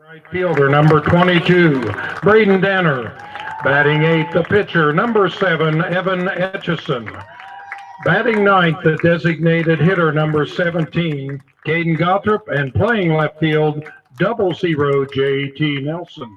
Right fielder, number 22, Braden Danner. Batting eighth, the pitcher, number 7, Evan Etchison. Batting ninth, the designated hitter, number 17, Caden Gothrop. And playing left field, 00, J.T. Nelson.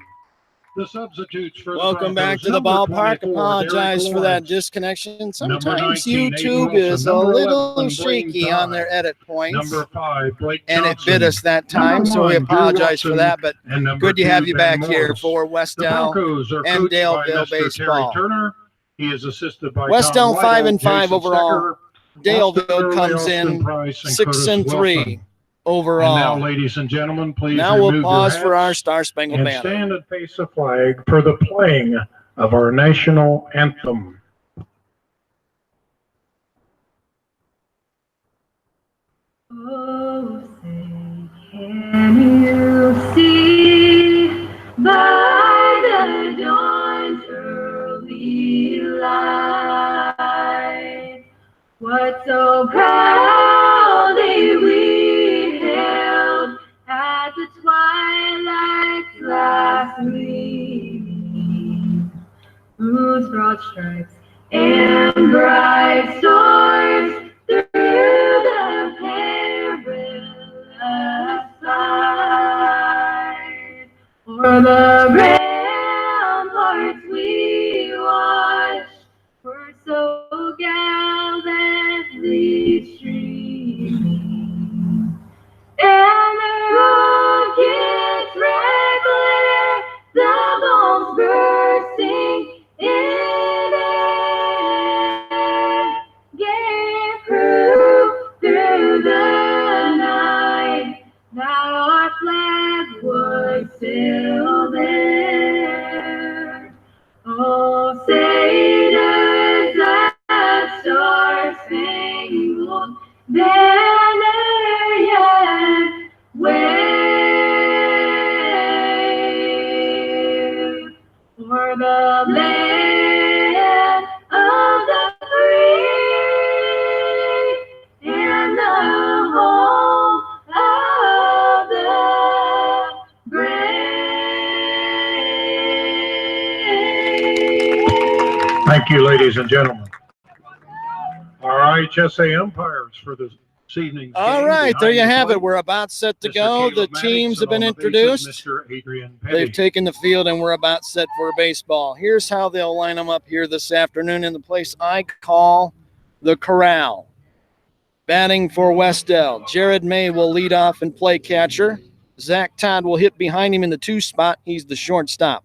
The substitutes for Welcome back to the ballpark. Apologize for that disconnection. Sometimes YouTube is a little shaky on their edit points. Number 5, Blake and it Johnson. bit us that time, so we apologize for that. But good to have you back here for Wes-Del and Daleville baseball. Turner. He is assisted by Wes-Del Tom 5-5 Jason overall. Daleville comes in Price, 6-3 overall. And now, ladies and gentlemen, please now we'll remove pause your for our hats Star-Spangled and Banner. stand and face the flag for the playing of our national anthem. Oh, say, can you see by the dawn's early light what so proudly we hailed at the twilight's last gleaming, whose broad stripes and bright stars through the perilous fight, o'er the ramparts we watched were so gallantly streaming, and the rockets' red glare, the bombs bursting in air, gave proof through the night that our flag was still there. Oh, say does that star-spangled banner yet wave for the land of the free and the home of the brave. Thank you, ladies and gentlemen. Our IHSA umpires for this evening's All game. right, there you Behind the have it. plate, We're about set to Mr. go. The Caleb Maddox, teams have been and on the introduced. bases, Mr. Adrian They've Petty. taken the field, and we're about set for baseball. Here's how they'll line them up here this afternoon in the place I call the Corral. Batting for Wes-Del, Jared May will lead off and play catcher. Zach Todd will hit behind him in the 2 spot. He's the shortstop.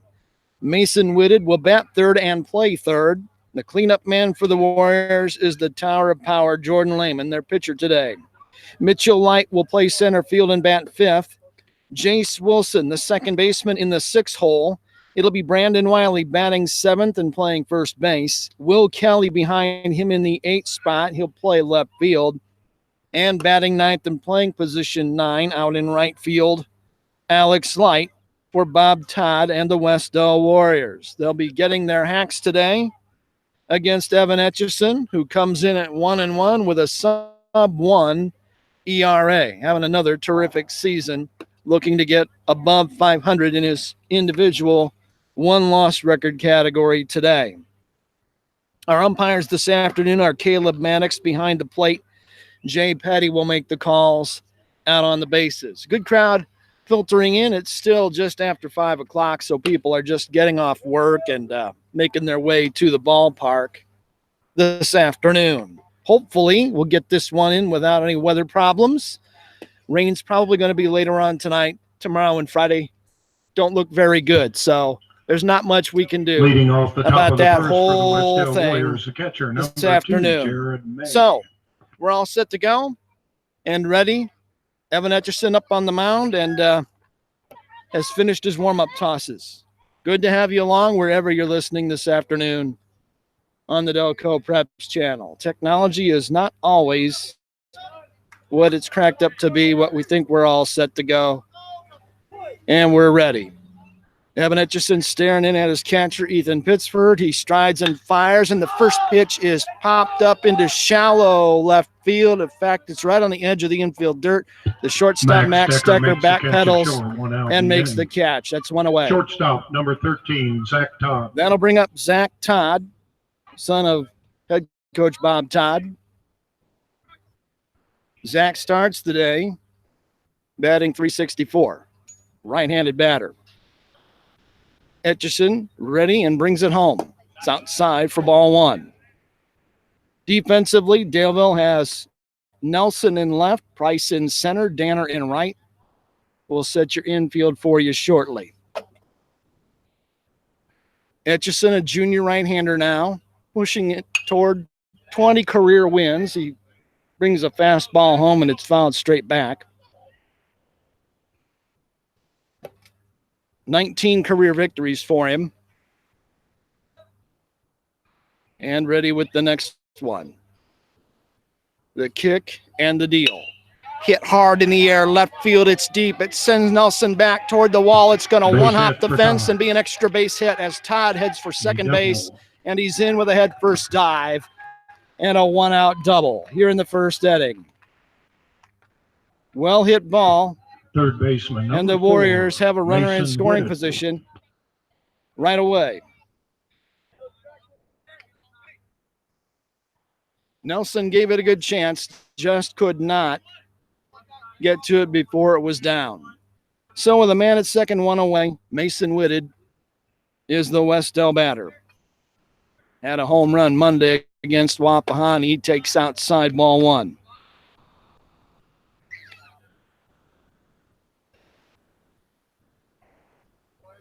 Mason Whitted will bat third and play third. The cleanup man for the Warriors is the Tower of Power, Jordan Lehman, their pitcher today. Mitchell Light will play center field and bat fifth. Jace Wilson, the second baseman, in the 6th hole. It'll be Brandon Wiley batting 7th and playing first base. Will Kelly behind him in the 8th spot. He'll play left field. And batting 9th and playing position 9 out in right field, Alex Light for Bob Todd and the Wes-Del Warriors. They'll be getting their hacks today against Evan Etchison, who comes in at 1-1 with a sub-1 ERA, having another terrific season, looking to get above 500 in his individual one-loss record category today. Our umpires this afternoon are Caleb Maddox behind the plate. Jay Petty will make the calls out on the bases. Good crowd filtering in. It's still just after 5 o'clock, so people are just getting off work and making their way to the ballpark this afternoon. Hopefully, we'll get this one in without any weather problems. Rain's probably going to be later on tonight, tomorrow, and Friday. Don't look very good, so there's not much we can do Leading off the top about of the that first whole for the Wes-Del thing Warriors, the catcher, this number 2, afternoon. Jared May. So, we're all set to go and ready. Evan Etchison up on the mound and has finished his warm-up tosses. Good to have you along wherever you're listening this afternoon on the Delco Preps channel. Technology is not always what it's cracked up to be, what we think we're all set to go. And we're ready. Evan Etchison staring in at his catcher, Ethan Pittsford. He strides and fires, and the first pitch is popped up into shallow left field. In fact, it's right on the edge of the infield dirt. The shortstop, Max Stecker, backpedals and makes the catch. That's one away. Shortstop, number 13, Zach Todd. That'll bring up Zach Todd, son of head coach Bob Todd. Zach starts the day batting .364, right-handed batter. Etchison ready and brings it home. It's outside for ball one. Defensively, Daleville has Nelson in left, Price in center, Danner in right. We'll set your infield for you shortly. Etchison, a junior right-hander now, pushing it toward 20 career wins. He brings a fastball home, and it's fouled straight back. 19 career victories for him. And ready with the next one. The kick and the deal. Hit hard in the air, left field, it's deep. It sends Nelson back toward the wall. It's going to one-hop the fence and be an extra base hit as Todd heads for second base. And he's in with a head-first dive and a one-out double here in the first inning. Well-hit ball. Third baseman. And the Warriors have a runner in scoring position right away. Nelson gave it a good chance, just could not get to it before it was down. So with a man at second, one away, Mason Whitted is the Wes-Del batter. Had a home run Monday against Wapahani. He takes outside ball one.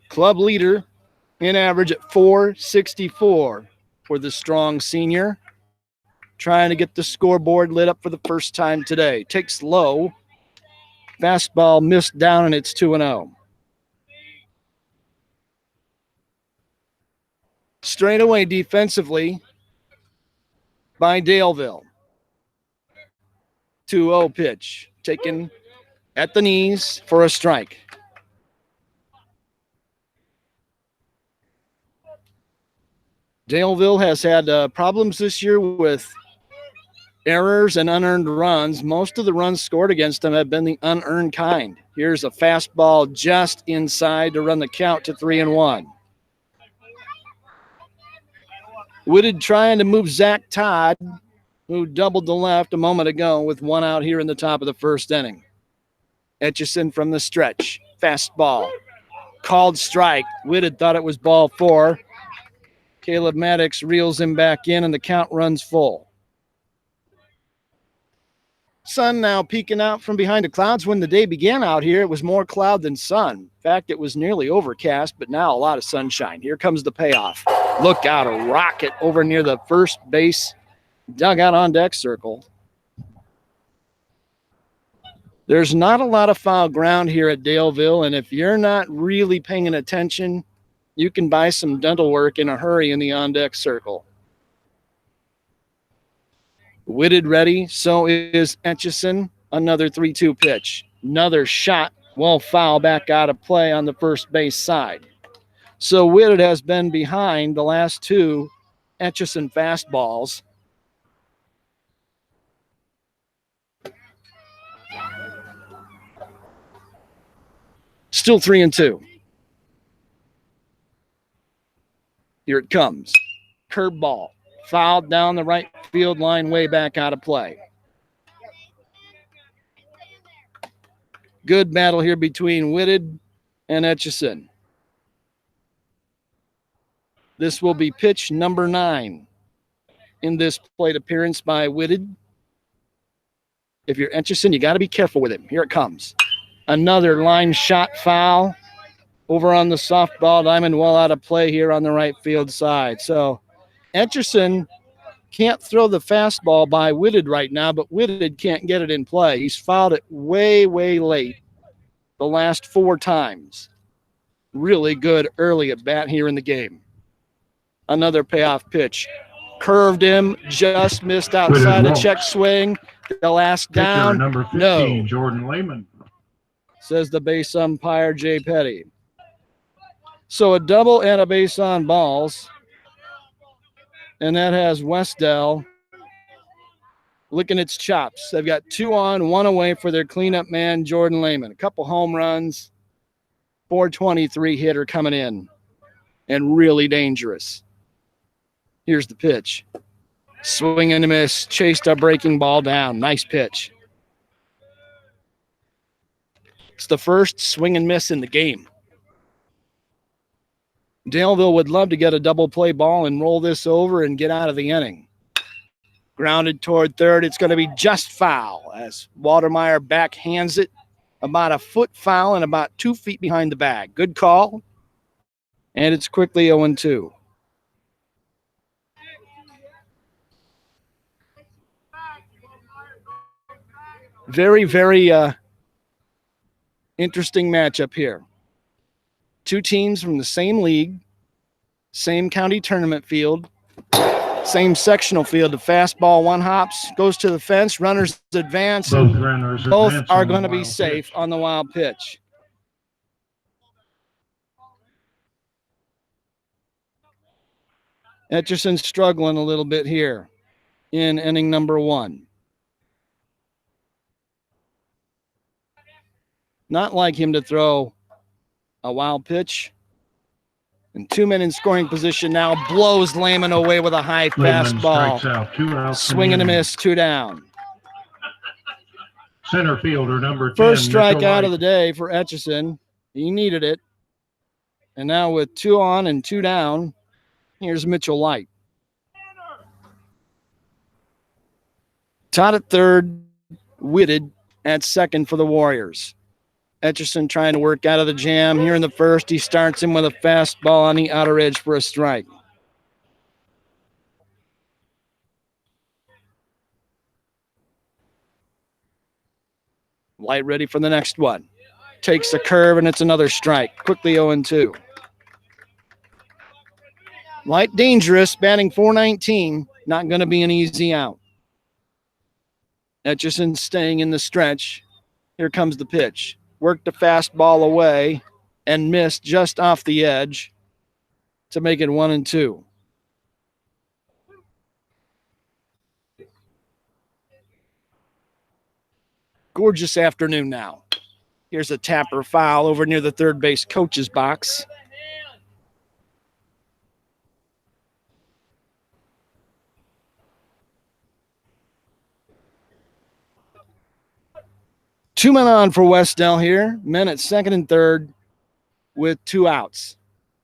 Club leader in average at .464 for the strong senior. Trying to get the scoreboard lit up for the first time today. Takes low. Fastball missed down, and it's 2-0. Straight away defensively by Daleville. 2-0 pitch. Taken at the knees for a strike. Daleville has had problems this year with errors and unearned runs. Most of the runs scored against them have been the unearned kind. Here's a fastball just inside to run the count to 3-1. Whitted trying to move Zach Todd, who doubled the left a moment ago with one out here in the top of the first inning. Etchison from the stretch. Fastball. Called strike. Whitted thought it was ball four. Caleb Maddox reels him back in, and the count runs full. Sun now peeking out from behind the clouds. When the day began out here, it was more cloud than sun. In fact, it was nearly overcast, but now a lot of sunshine. Here comes the payoff. Look out, a rocket over near the first base dugout on deck circle. There's not a lot of foul ground here at Daleville, and if you're not really paying attention, you can buy some dental work in a hurry in the on-deck circle. Whitted ready, so is Etchison. Another 3-2 pitch. Another shot, well foul back out of play on the first base side. So Whitted has been behind the last two Etchison fastballs. Still 3-2. Here it comes. Curveball. Fouled down the right field line, way back out of play. Good battle here between Whitted and Etchison. This will be pitch number 9 in this plate appearance by Whitted. If you're Etchison, you got to be careful with him. Here it comes. Another line shot foul over on the softball diamond, well out of play here on the right field side. So Etchison can't throw the fastball by Whitted right now, but Whitted can't get it in play. He's fouled it way, way late the last 4 times. Really good early at bat here in the game. Another payoff pitch. Curved him, just missed outside a check swing. The last down, number 15, no. Jordan Lehman. Says the base umpire, Jay Petty. So a double and a base on balls. And that has Wes-Del licking its chops. They've got 2 on, 1 away for their cleanup man, Jordan Lehman. A couple home runs, 423 hitter coming in, and really dangerous. Here's the pitch. Swing and a miss, chased a breaking ball down. Nice pitch. It's the first swing and miss in the game. Daleville would love to get a double play ball and roll this over and get out of the inning. Grounded toward third. It's going to be just foul as Watermeyer backhands it about a foot foul and about 2 feet behind the bag. Good call. And it's quickly 0-2. Very, very interesting matchup here. 2 teams from the same league, same county tournament field, same sectional field. The fastball 1 hops, goes to the fence, runners advance. Both are going to be safe on the wild pitch. Etcherson's struggling a little bit here in inning number 1. Not like him to throw a wild pitch. And 2 men in scoring position now, blows Lehman away with a high fastball. Swing and a miss, 2 down. Center fielder number 10. First strikeout of the day for Etcherson. He needed it. And now with 2 on and 2 down, here's Mitchell Light. Todd at third, Whitted at second for the Warriors. Etcherson trying to work out of the jam. Here in the first, he starts him with a fastball on the outer edge for a strike. Light ready for the next one. Takes a curve, and it's another strike. Quickly 0-2. Light dangerous, batting .419. Not going to be an easy out. Etcherson staying in the stretch. Here comes the pitch. Worked the fastball away and missed just off the edge to make it 1-2. Gorgeous afternoon now. Here's a tapper foul over near the third base coach's box. Two men on for Wes-Del here. Men at second and third with 2 outs.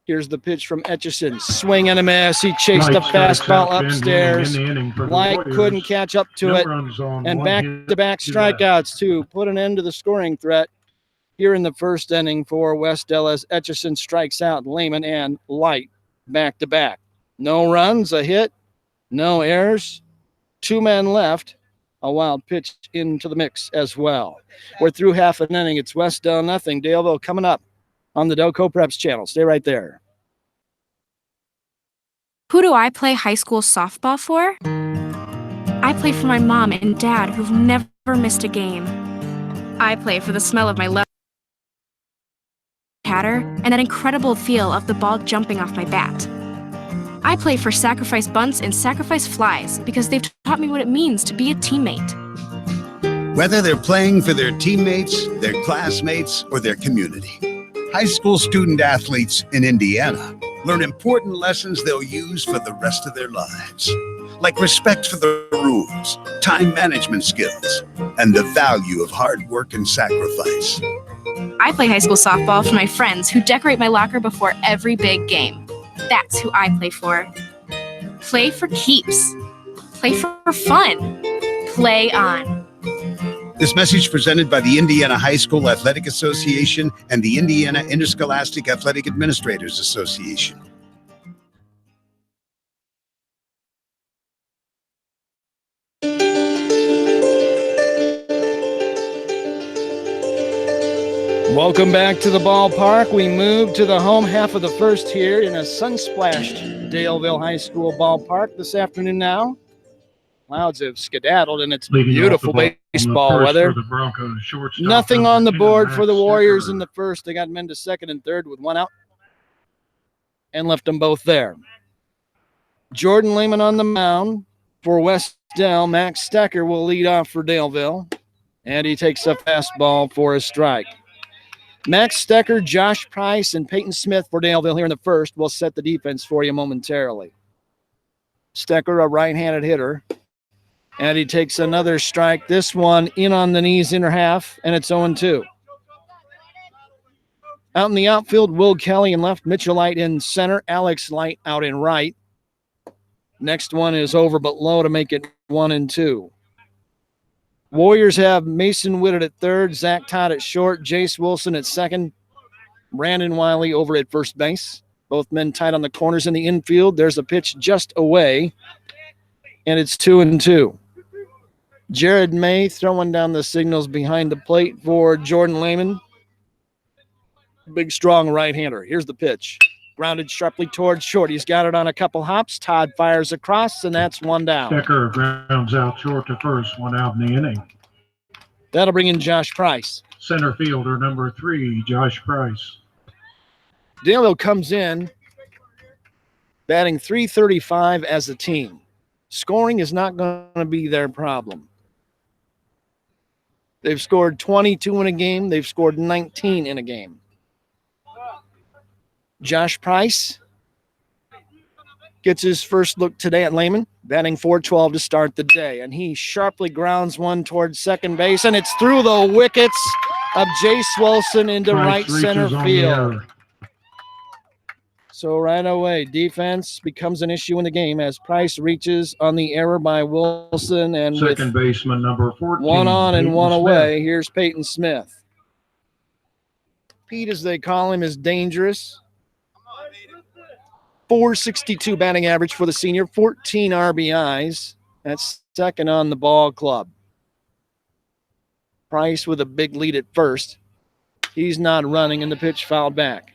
Here's the pitch from Etcherson. Swing and a miss. He chased the fastball upstairs. Light couldn't catch up to it. And back-to-back strikeouts to put an end to the scoring threat here in the first inning for Wes-Del as Etcherson strikes out Lehman and Light back-to-back. No runs, a hit, no errors. 2 men left. A wild pitch into the mix as well. We're through half an inning. It's Wes-Del nothing. Daleville coming up on the Delco Preps channel. Stay right there. Who do I play high school softball for? I play for my mom and dad who've never missed a game. I play for the smell of my left hatter and that incredible feel of the ball jumping off my bat. I play for sacrifice bunts and sacrifice flies because they've taught me what it means to be a teammate. Whether they're playing for their teammates, their classmates, or their community, high school student athletes in Indiana learn important lessons they'll use for the rest of their lives, like respect for the rules, time management skills, and the value of hard work and sacrifice. I play high school softball for my friends who decorate my locker before every big game. That's who I play for. Play for keeps. Play for fun. Play on. This message presented by the Indiana High School Athletic Association and the Indiana Interscholastic Athletic Administrators Association. Welcome back to the ballpark. We move to the home half of the first here in a sun-splashed Daleville High School ballpark this afternoon now. Clouds have skedaddled, and it's beautiful baseball weather. Nothing on the board for the Warriors in the first. They got men to second and third with 1 out. and left them both there. Jordan Lehman on the mound for Wes-Del. Max Stecker will lead off for Daleville, and he takes a fastball for a strike. Max Stecker, Josh Price, and Peyton Smith for Daleville here in the first will set the defense for you momentarily. Stecker, a right-handed hitter, and he takes another strike. This one in on the knees, inner half, and it's 0-2. Out in the outfield, Will Kelly in left, Mitchell Light in center, Alex Light out in right. Next one is over but low to make it 1-2. Warriors have Mason Whitted at third, Zach Todd at short, Jace Wilson at second, Brandon Wiley over at first base. Both men tight on the corners in the infield. There's a pitch just away, and it's 2-2. Jared May throwing down the signals behind the plate for Jordan Lehman. Big, strong right-hander. Here's the pitch. Grounded sharply towards short. He's got it on a couple hops. Todd fires across, and that's one down. Stecker grounds out short to first, one out in the inning. That'll bring in Josh Price. Center fielder number 3, Josh Price. Daleville comes in batting .335 as a team. Scoring is not going to be their problem. They've scored 22 in a game. They've scored 19 in a game. Josh Price gets his first look today at Lehman, batting .412 to start the day, and he sharply grounds one towards second base, and it's through the wickets of Jace Wilson into Price right center reaches on the field. air. So right away, defense becomes an issue in the game as Price reaches on the error by Wilson, and Second with baseman number 14. one on and Peyton one Smith. away, here's Peyton Smith. Pete, as they call him, is dangerous. .462 batting average for the senior, 14 RBIs. That's second on the ball club. Price with a big lead at first. He's not running, and the pitch fouled back.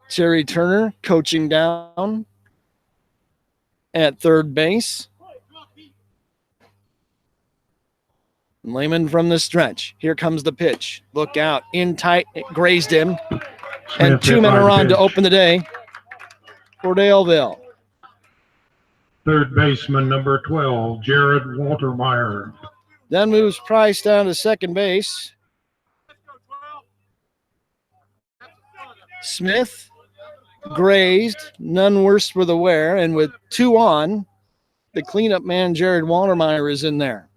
Terry Turner coaching down at third base. Lehman from the stretch. Here comes the pitch. Look out. In tight. It grazed him. And Smith 2 hit men by are on to pitch. open the day for Daleville. Third baseman number 12, Jared Waltermeyer. Then moves Price down to second base. Smith grazed. None worse for the wear. And with 2 on, the cleanup man, Jared Waltermeyer, is in there.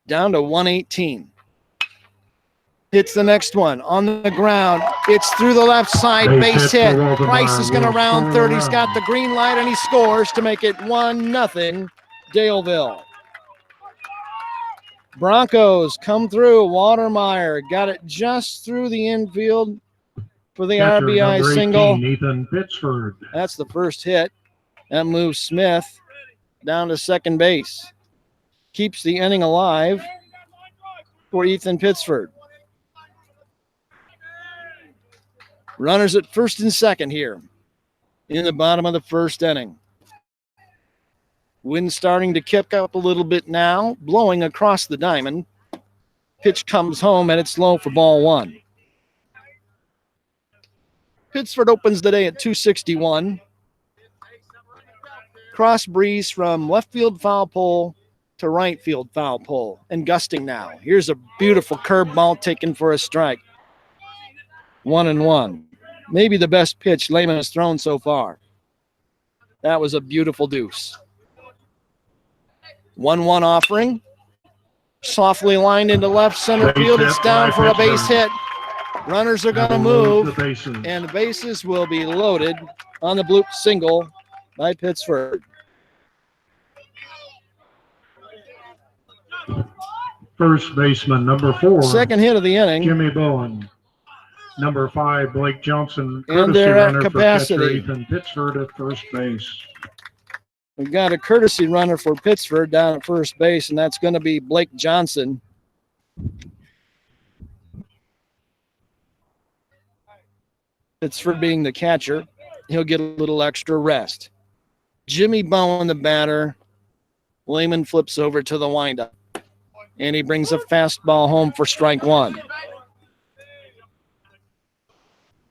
Down to 118. Hits the next one on the ground. It's through the left side, base hit. Price is going to round third. He's got the green light, and he scores to make it 1-0 Daleville. Broncos come through. Watermeyer got it just through the infield for the Catcher RBI number 18, single. Ethan Pittsford. That's the first hit. That moves Smith down to second base. Keeps the inning alive for Ethan Pittsford. Runners at first and second here in the bottom of the first inning. Wind starting to kick up a little bit now, blowing across the diamond. Pitch comes home, and it's low for ball 1. Pittsford opens the day at 261. Cross breeze from left field foul pole to right field foul pole, and gusting now. Here's a beautiful curve ball taken for a strike. 1-1. Maybe the best pitch Lehman has thrown so far. That was a beautiful deuce. 1-1 offering. Softly lined into left center Base field. hit It's down by for a base Pittsburgh. hit. Runners are going to That'll load move, the bases. and the bases will be loaded on the bloop single by Pittsford. First baseman number 4, Second hit of the inning. Jimmy Bowen. Number 5, Blake Johnson. And Courtesy they're at runner for capacity. catcher Ethan Pittsford at first base. We've got a courtesy runner for Pittsford down at first base, and that's going to be Blake Johnson. Pittsford being the catcher, he'll get a little extra rest. Jimmy Bowen, the batter. Lehman flips over to the windup, and he brings a fastball home for strike 1.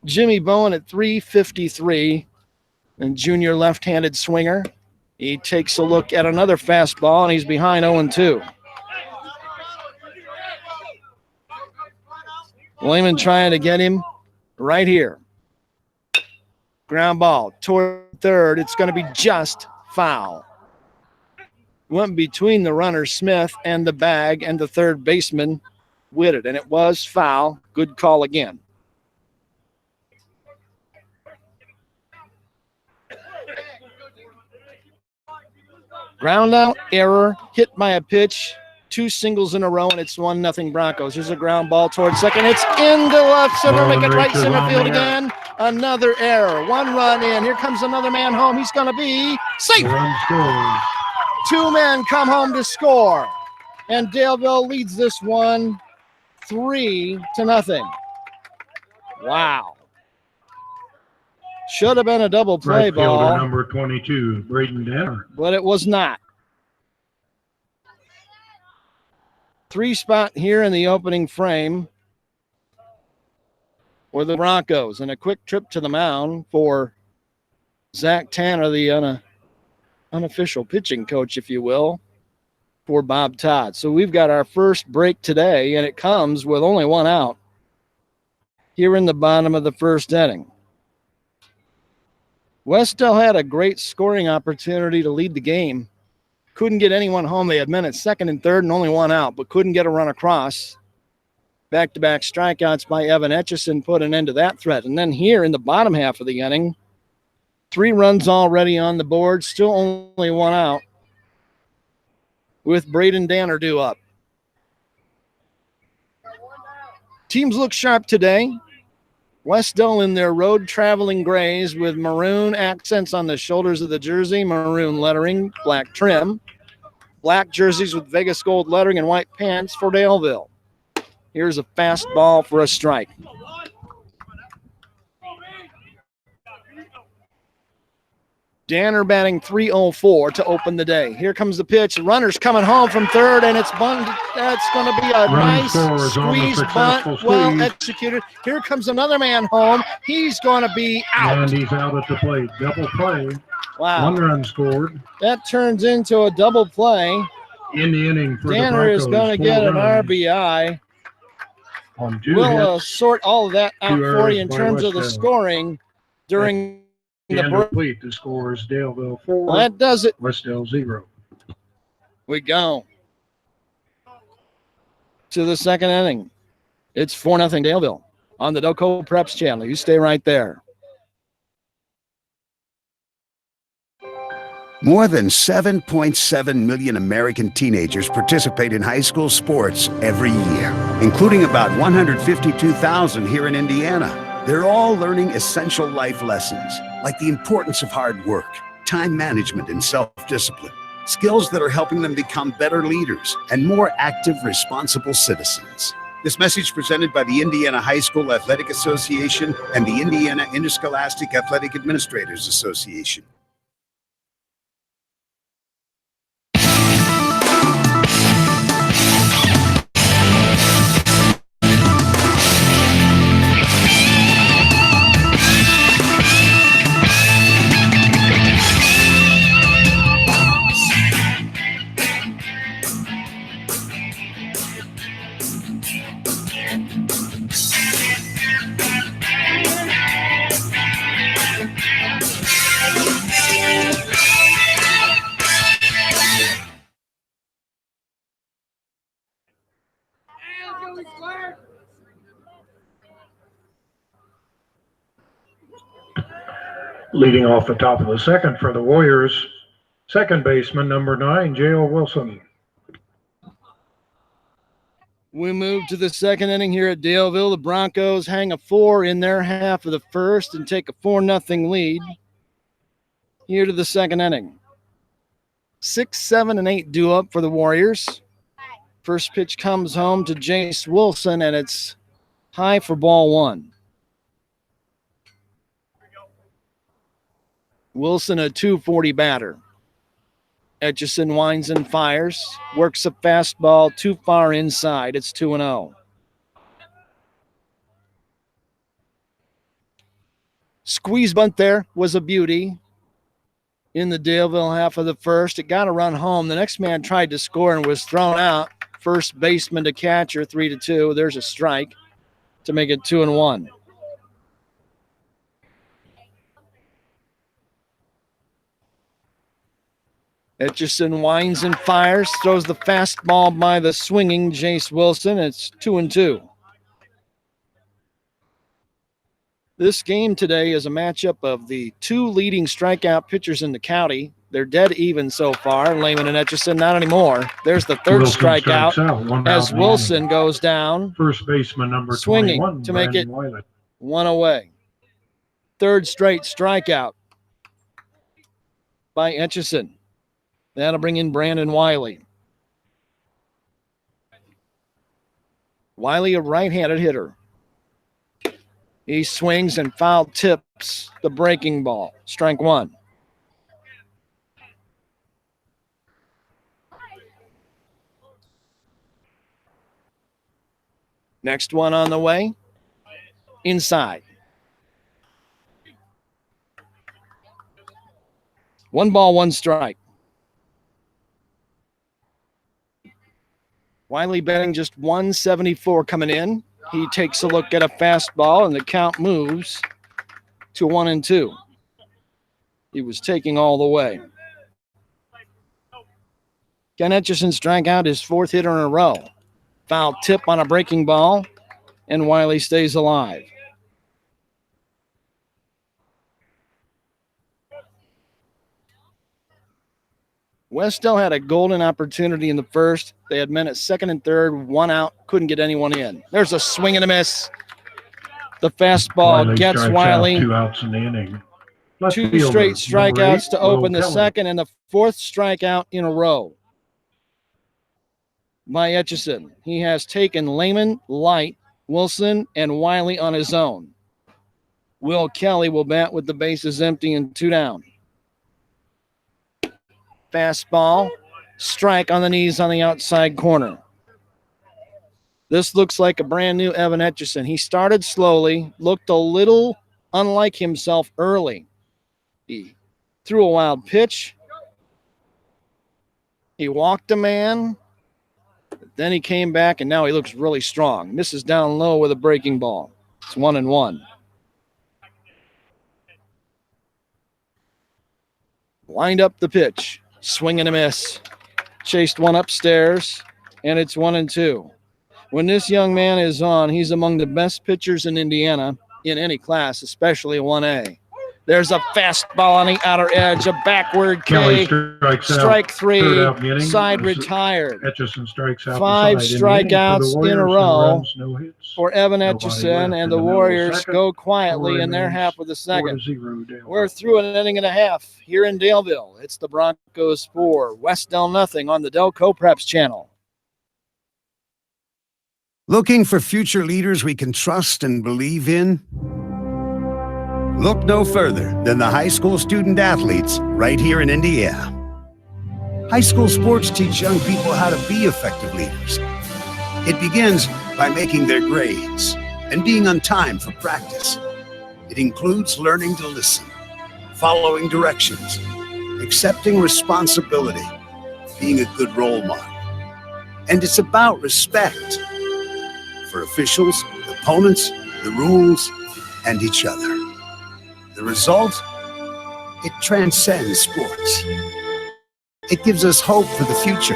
Jimmy Bowen at 353, and junior left-handed swinger. He takes a look at another fastball, and he's behind 0-2. Lehman trying to get him right here. Ground ball toward third. It's going to be just foul. Went between the runner, Smith, and the bag, and the third baseman with it, and it was foul. Good call again. Ground out error, hit by a pitch, 2 singles in a row, and it's 1-0 Broncos. Here's a ground ball towards second. It's into left center, make it right center field again. Another error, 1 run in. Here comes another man home. He's going to be safe. 2 men come home to score, and Daleville leads this one 3-0. Wow. Should have been a double play Right fielder ball. number 22, Braden Danner. But it was not. 3 spot here in the opening frame for the Broncos, and a quick trip to the mound for Zach Tanner, the unofficial pitching coach, if you will, for Bob Todd. So we've got our first break today, and it comes with only 1 out here in the bottom of the first inning. Wes-Del had a great scoring opportunity to lead the game. Couldn't get anyone home. They had men at second and third and only 1 out, but couldn't get a run across. Back-to-back strikeouts by Evan Etchison put an end to that threat. And then here in the bottom half of the inning, 3 runs already on the board, still only 1 out, with Braden Danner due up. Teams look sharp today. Wes-Del in their road traveling grays with maroon accents on the shoulders of the jersey, maroon lettering, black trim. Black jerseys with Vegas gold lettering and white pants for Daleville. Here's a fastball for a strike. Danner batting .304 to open the day. Here comes the pitch. Runner's coming home from third, and it's bunt. That's going to be a nice squeeze bunt. Well executed. Here comes another man home. He's going to be out. And he's out at the plate. Double play. Wow. 1 run scored. That turns into a double play. In the inning for Danner the is Broncos. going to get an 4 runs RBI. on 2 We'll hits. sort all of that out 2 for you errors in by terms of the Wes-Del. scoring during the And break. complete. The score is Daleville 4, Well, that does it. Wes-Del 0. We go to the second inning. It's 4-0 Daleville on the Doco Preps channel. You stay right there. More than 7.7 million American teenagers participate in high school sports every year, including about 152,000 here in Indiana. They're all learning essential life lessons, like the importance of hard work, time management, and self-discipline. Skills that are helping them become better leaders and more active, responsible citizens. This message presented by the Indiana High School Athletic Association and the Indiana Interscholastic Athletic Administrators Association. Leading off the top of the second for the Warriors, second baseman number 9, J.O. Wilson. We move to the second inning here at Daleville. The Broncos hang a 4 in their half of the first and take a 4-0 lead here to the second inning. 6, 7, and 8 due up for the Warriors. First pitch comes home to Jace Wilson, and it's high for ball 1. Wilson, a .240 batter. Etchison winds and fires, works a fastball too far inside. It's 2-0. Squeeze bunt there was a beauty in the Daleville half of the first. It got a run home. The next man tried to score and was thrown out. First baseman to catcher, 3-2. There's a strike to make it 2-1. Etchison winds and fires, throws the fastball by the swinging Jace Wilson. It's 2-2. This game today is a matchup of the two leading strikeout pitchers in the county. They're dead even so far. Lehman and Etchison, not anymore. There's the third Wilson strikes strikeout out, one as out, Wilson goes down, first baseman number swinging 21, to make Brandon it Wiley. 1 away. Third straight strikeout by Etchison. That'll bring in Brandon Wiley. Wiley, a right-handed hitter. He swings and foul tips the breaking ball. Strike one. Next one on the way. Inside. 1 ball, 1 strike. Wiley betting just 174 coming in. He takes a look at a fastball, and the count moves to 1-2. He was taking all the way. Ken Etchison strike out his 4th hitter in a row. Foul tip on a breaking ball, and Wiley stays alive. Wes-Del had a golden opportunity in the first. They had men at second and third, 1 out, couldn't get anyone in. There's a swing and a miss. The fastball Wiley gets strikes Wiley. out, 2 outs in the inning. Left 2 fielder, straight number strikeouts 8, to open the Kelly. second, and the 4th strikeout in a row by Etchison. He has taken Lehman, Light, Wilson, and Wiley on his own. Will Kelly will bat with the bases empty and 2 down. Fastball, strike on the knees on the outside corner. This looks like a brand new Evan Etchison. He started slowly, looked a little unlike himself early. He threw a wild pitch. He walked a man. Then he came back, and now he looks really strong. Misses down low with a breaking ball. It's 1-1. Lined up the pitch. Swing and a miss. Chased one upstairs, and it's 1-2. When this young man is on, he's among the best pitchers in Indiana in any class, especially 1A. There's a fastball on the outer edge, a backward Kelly K. strikes out, Strike third 3, out in the inning. side This is- retired. Etchison strikes out 5 the side in the inning for the strikeouts in a Warriors, no row runs, no hits. For Evan Nobody Etchison, left and in the the middle of the Warriors second. go quietly Score in their remains half of the second. 4-0 Daleville. We're through an inning and a half here in Daleville. It's the Broncos 4, Wes-Del nothing on the Delco Preps channel. Looking for future leaders we can trust and believe in? Look no further than the high school student athletes right here in Indiana. High school sports teach young people how to be effective leaders. It begins by making their grades and being on time for practice. It includes learning to listen, following directions, accepting responsibility, being a good role model. And it's about respect for officials, opponents, the rules, and each other. The result? It transcends sports. It gives us hope for the future.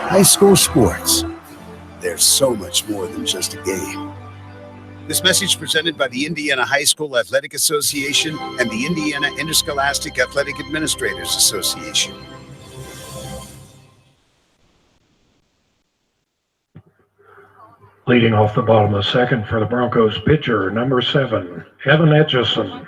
High school sports. There's so much more than just a game. This message presented by the Indiana High School Athletic Association and the Indiana Interscholastic Athletic Administrators Association. Leading off the bottom of the second for the Broncos pitcher, number 7, Evan Etchison.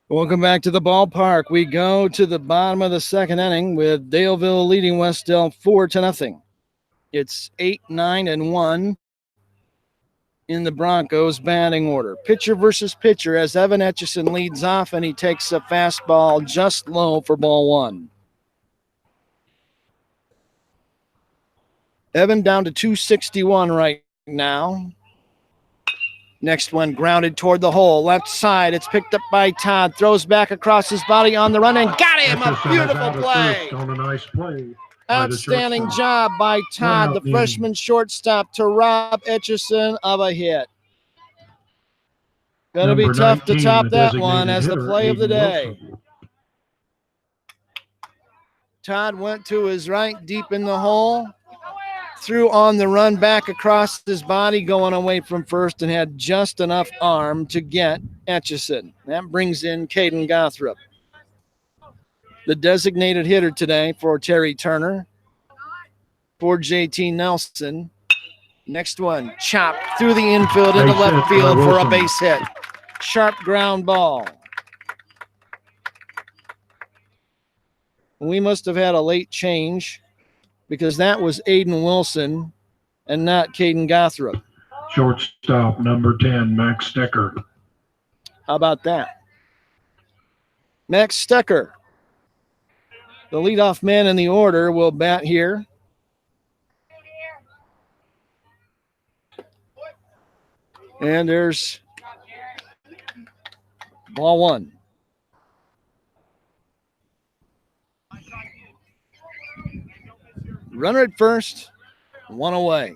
Welcome back to the ballpark. We go to the bottom of the second inning with Daleville leading Wes-Del 4-0. It's 8, 9, and 1 in the Broncos batting order. Pitcher versus pitcher as Evan Etchison leads off, and he takes a fastball just low for ball 1. Evan down to 261 right now. Next one grounded toward the hole. Left side. It's picked up by Todd. Throws back across his body on the run and got him. A Etchison is beautiful out at play. first on a nice play. by the Outstanding shortstop. job by Todd, out the in the freshman shortstop, to rob Etchison of a hit. Going to be Number tough to 19, top the that one designated as the hitter, play of the Aiden day. Wilson. Todd went to his right deep in the hole, threw on the run back across his body going away from first and had just enough arm to get Etchison. That brings in Caden Gothrop. The designated hitter today for Terry Turner, for JT Nelson. Next one, chopped through the infield into Base left hit by field for a Wilson. base hit. Sharp ground ball. We must have had a late change because that was Aiden Wilson and not Caden Gothrop. Shortstop, number 10, Max Stecker. How about that? Max Stecker, the leadoff man in the order, will bat here. And there's ball one. Runner at first, one away.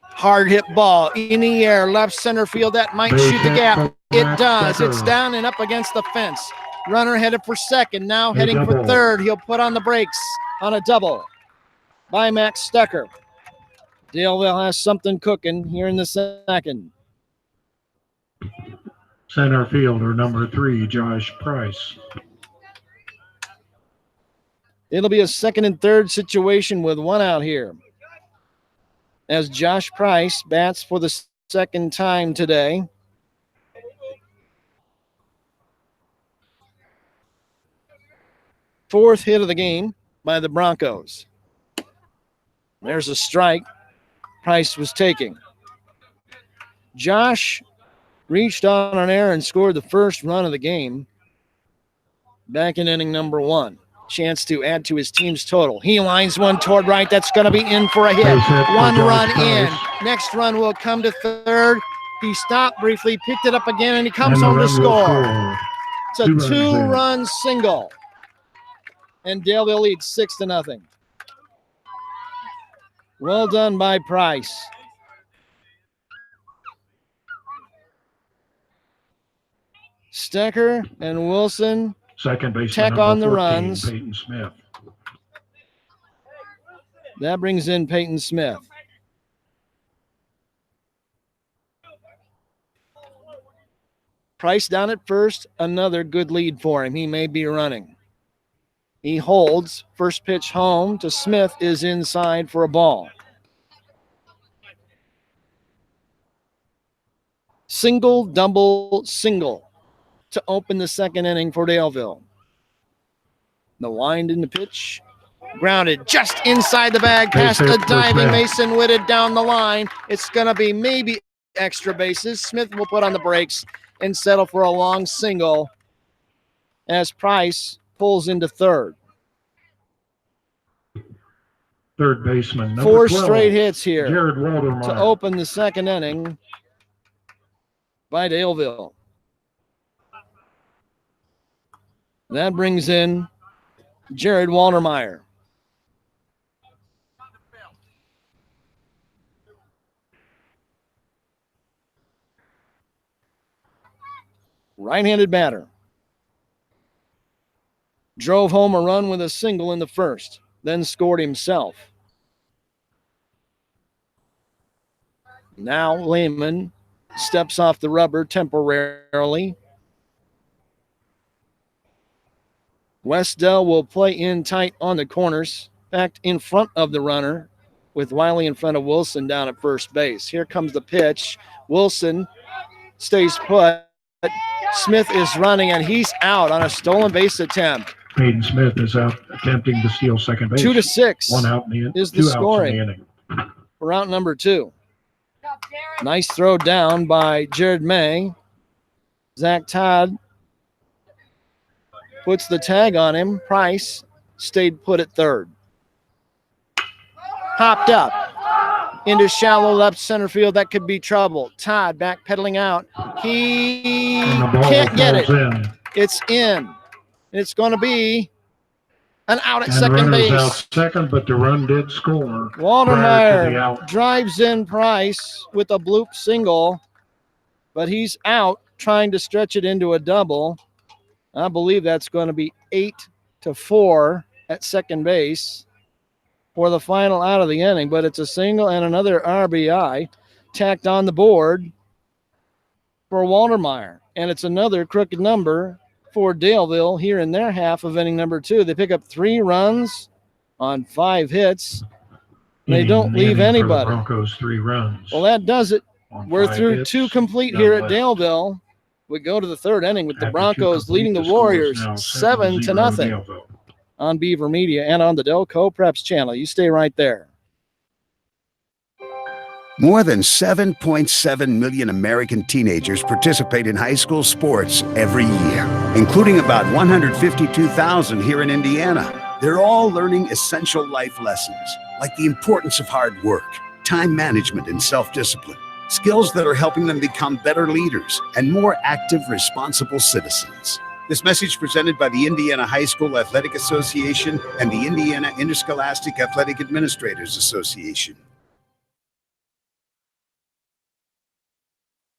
Hard hit ball in the air, left center field. That might Base shoot the hit gap. for It Max does. Stecker. It's down and up against the fence. Runner headed for second, now A heading for double. third. He'll put on the brakes on a double by Max Stecker. Daleville has something cooking here in the second. Center fielder, number 3, Josh Price. It'll be a second and third situation with one out here, as Josh Price bats for the second time today. Fourth hit of the game by the Broncos. There's a strike Price was taking. Josh reached on an error and scored the first run of the game back in inning number 1. Chance to add to his team's total. He lines one toward right. That's going to be in for a hit. Base hit for One Josh run in. Price. Next run will come to third. He stopped briefly, picked it up again, and he comes And the home to run will score. It's a 2 runs in. two-run single. And Daleville leads 6-0. Well done by Price. Stecker and Wilson Second baseman, Check number on the 14, runs. Peyton Smith. That brings in Peyton Smith. Price down at first, another good lead for him. He may be running. He holds. First pitch home to Smith is inside for a ball. Single, double, single to open the second inning for Daleville. The wind in the pitch. Grounded just inside the bag past Base a hit for diving Smith. Mason Whitted down the line. It's going to be maybe extra bases. Smith will put on the brakes and settle for a long single as Price pulls into third. Third baseman, number 4 12, straight hits here Jared Waldermeyer. to open the second inning by Daleville. That brings in Jared Waldermeyer. Right-handed batter. Drove home a run with a single in the first, then scored himself. Now Lehman steps off the rubber temporarily. Wes-Del will play in tight on the corners, backed in front of the runner, with Wiley in front of Wilson down at first base. Here comes the pitch. Wilson stays put. Smith is running, and he's out on a stolen base attempt. Peyton Smith is out attempting to steal second base. 2-6 One out in the is the 2 outs scoring. in the inning. for out number 2. Nice throw down by Jared May. Zach Todd puts the tag on him. Price stayed put at third. Hopped up into shallow left center field. That could be trouble. Todd backpedaling out. He And the ball can't get it. falls in. It's in. It's going to be an out at And second runners base. out second, but the run did score. prior to the Waltermeyer out. drives in Price with a bloop single, but he's out trying to stretch it into a double. I believe that's going to be 8-4 at second base for the final out of the inning, but it's a single and another RBI tacked on the board for Waltermeyer. And it's another crooked number for Daleville here in their half of inning number 2. They pick up 3 runs on 5 hits. They don't leave Inning for the anybody. Broncos 3 runs. Well, that does it. on We're 5 through hits, 2 complete none here at left. Daleville. We go to the 3rd inning with the After 2 Broncos leading the complete, score is Warriors now 7-0 Daleville. on Beaver Media and on the Delco Preps channel. You stay right there. More than 7.7 million American teenagers participate in high school sports every year, including about 152,000 here in Indiana. They're all learning essential life lessons, like the importance of hard work, time management, and self-discipline, skills that are helping them become better leaders and more active, responsible citizens. This message presented by the Indiana High School Athletic Association and the Indiana Interscholastic Athletic Administrators Association.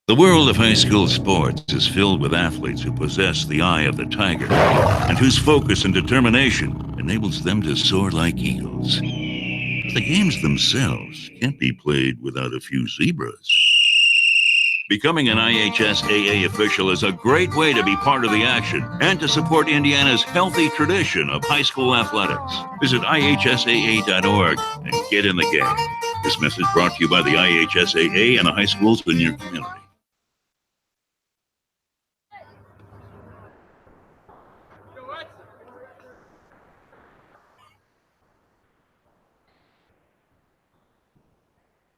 The world of high school sports is filled with athletes who possess the eye of the tiger and whose focus and determination enables them to soar like eagles. But the games themselves can't be played without a few zebras. Becoming an IHSAA official is a great way to be part of the action and to support Indiana's healthy tradition of high school athletics. Visit IHSAA.org and get in the game. This message brought to you by the IHSAA and the high schools in your community.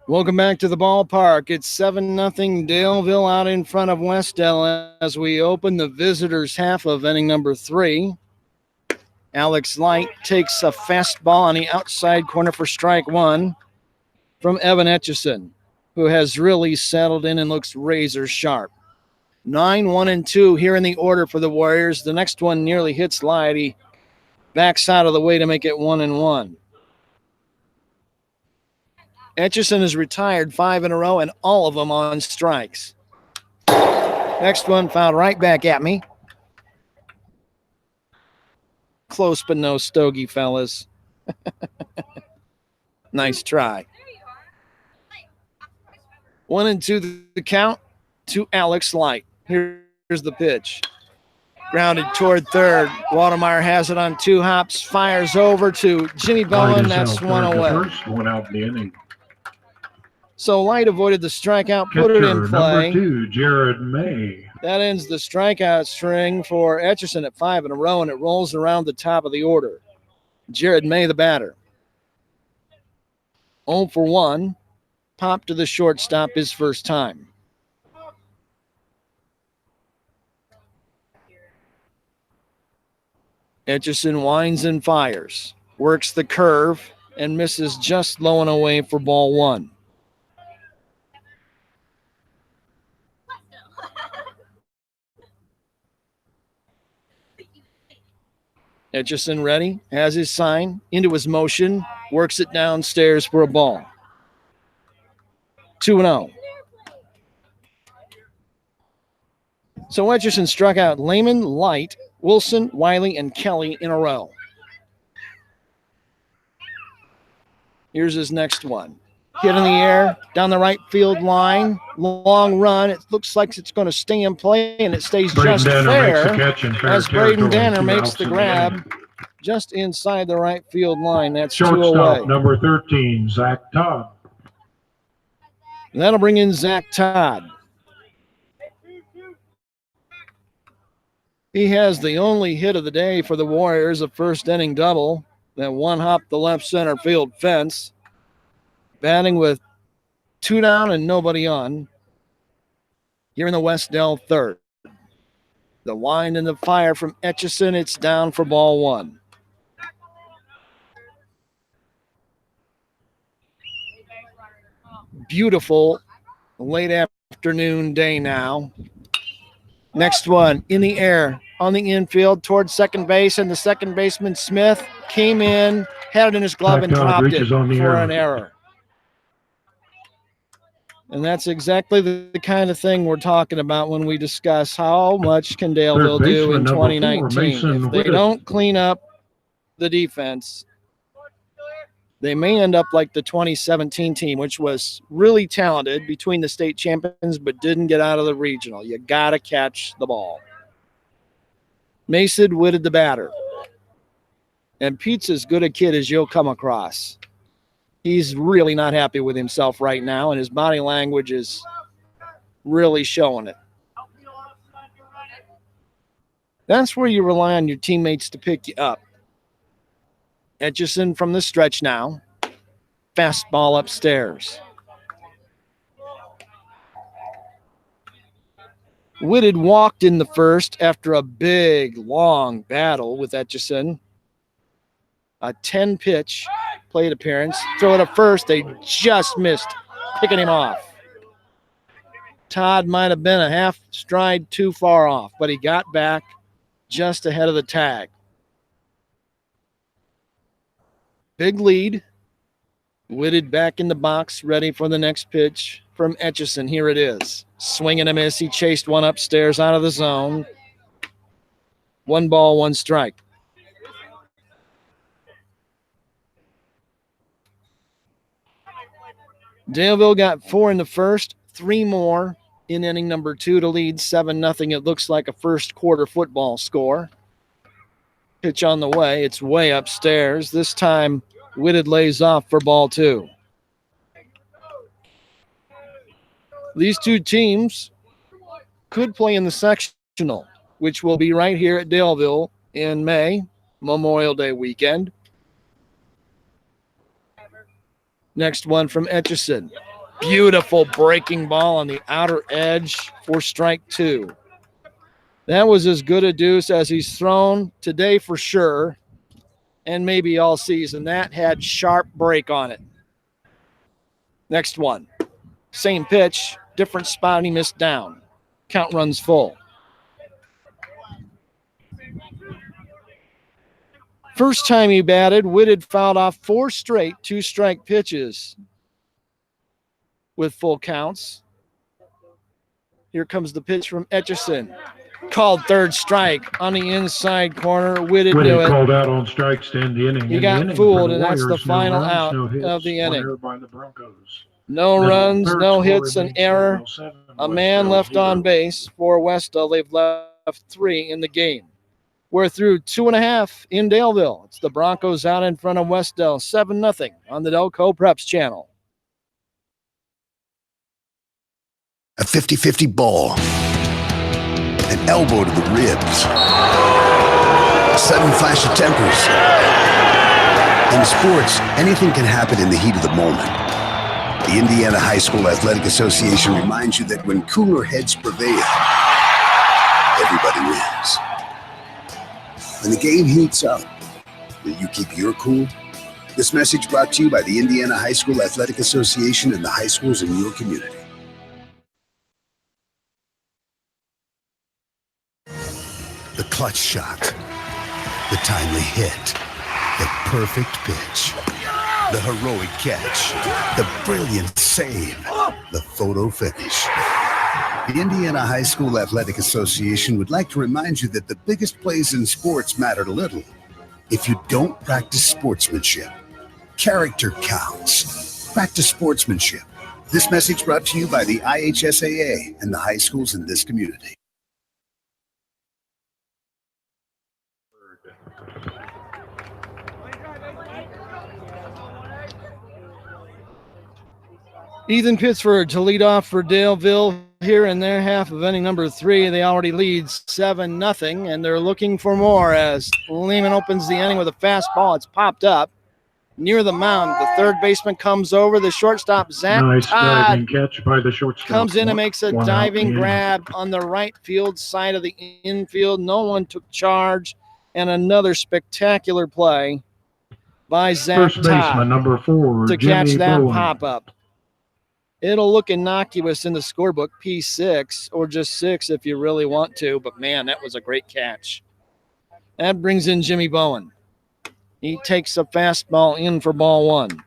Welcome back to the ballpark. It's 7-0 Daleville out in front of Wes-Del as we open the visitors' half of inning number 3. Alex Light takes a fastball on the outside corner for strike 1 from Evan Etchison, who has really settled in and looks razor sharp. 9-1-2 here in the order for the Warriors. The next one nearly hits Light. He backs out of the way to make it 1-1. Etchison has retired 5 in a row and all of them on strikes. Next one fouled right back at me. Close but no stogie, fellas. Nice try. 1-2 the count to Alex Light. Here's the pitch. Grounded toward third. Waltermeyer has it on 2 hops. Fires over to Jimmy Light Bowen. is That's out one third. The away. first one out in the inning. So Light avoided the strikeout, put it in Catcher play. number 2, Jared May. That ends the strikeout string for Etchison at 5 in a row, and it rolls around the top of the order. Jared May, the batter. 0 for 1. Pop to the shortstop his first time. Etchison winds and fires. Works the curve and misses just low and away for ball 1. Etchison ready, has his sign, into his motion, works it downstairs for a ball. 2-0. So Etchison struck out Lehman, Light, Wilson, Wiley, and Kelly in a row. Here's his next one. Hit in the air, down the right field line, long run. It looks like it's going to stay in play, and it stays Braden just Danner makes the fair catch in fair as Braden territory, Danner 2 makes outs the in grab inning. just inside the right field line. That's 2 Shortstop away. number 13, Zach Todd. That'll bring in Zach Todd. He has the only hit of the day for the Warriors, a first inning double that one hopped the left center field fence. Batting with 2 down and nobody on. Here in the Wes-Del 3rd. The wind and the fire from Etchison. It's down for ball 1. beautiful late afternoon day now. Next one in the air on the infield towards second base, and the second baseman Smith came in, had it in his glove, and Todd dropped it reaches on the for air. an error. And that's exactly the kind of thing we're talking about when we discuss how much can Daleville do in baseman, number 4, 2019. Mason If they Whitted. don't clean up the defense, they may end up like the 2017 team, which was really talented between the state champions but didn't get out of the regional. You got to catch the ball. Mason Whitted the batter. And Pete's as good a kid as you'll come across. He's really not happy with himself right now, and his body language is really showing it. That's where you rely on your teammates to pick you up. Etchison from the stretch now. Fastball upstairs. Whitted walked in the first after a big, long battle with Etchison. A 10-pitch plate appearance. Throw it up first. They just missed picking him off. Todd might have been a half stride too far off, but he got back just ahead of the tag. Big lead. Whitted back in the box, ready for the next pitch from Etchison. Here it is. Swing and a miss. He chased one upstairs out of the zone. 1 ball, 1 strike. Daleville got 4 in the first, 3 more in inning number 2 to lead 7-0. It looks like a first quarter football score. Pitch on the way. It's way upstairs. This time, Whitted lays off for ball 2. These two teams could play in the sectional, which will be right here at Daleville in May, Memorial Day weekend. Next one from Etchison. Beautiful breaking ball on the outer edge for strike 2. That was as good a deuce as he's thrown today for sure, and maybe all season. That had sharp break on it. Next one. Same pitch, different spot, and he missed down. Count runs full. First time he batted, Whitted fouled off 4 straight 2-strike pitches with full counts. Here comes the pitch from Etchison. Called third strike on the inside corner. Whitted knew it. Called out on strikes to end the inning. He got fooled, and that's the final out of the inning. No runs, no hits, an error. A man left on base for Wes-Del. They've left 3 in the game. We're through 2.5 in Daleville. It's the Broncos out in front of Wes-Del, 7-0 on the Delco Preps channel. A 50-50 ball. An elbow to the ribs. A sudden flash of tempers. In sports, anything can happen in the heat of the moment. The Indiana High School Athletic Association reminds you that when cooler heads prevail, everybody wins. When the game heats up, will you keep your cool? This message brought to you by the Indiana High School Athletic Association and the high schools in your community. The clutch shot, the timely hit, the perfect pitch, the heroic catch, the brilliant save, the photo finish. The Indiana High School Athletic Association would like to remind you that the biggest plays in sports matter little if you don't practice sportsmanship. Character counts. Practice sportsmanship. This message brought to you by the IHSAA and the high schools in this community. Ethan Pittsford to lead off for Daleville here in their half of inning number 3. They already lead 7-0, and they're looking for more as Lehman opens the inning with a fastball. It's popped up near the mound. The third baseman comes over. The shortstop, Zach Nice Todd, diving catch by the shortstop. comes in and makes a One out diving in. grab on the right field side of the infield. No one took charge, and another spectacular play by Zach First baseman, Todd number 4, to Jimmy catch that Bowen. pop-up. It'll look innocuous in the scorebook, P6, or just 6 if you really want to. But, man, that was a great catch. That brings in Jimmy Bowen. He takes a fastball in for ball 1.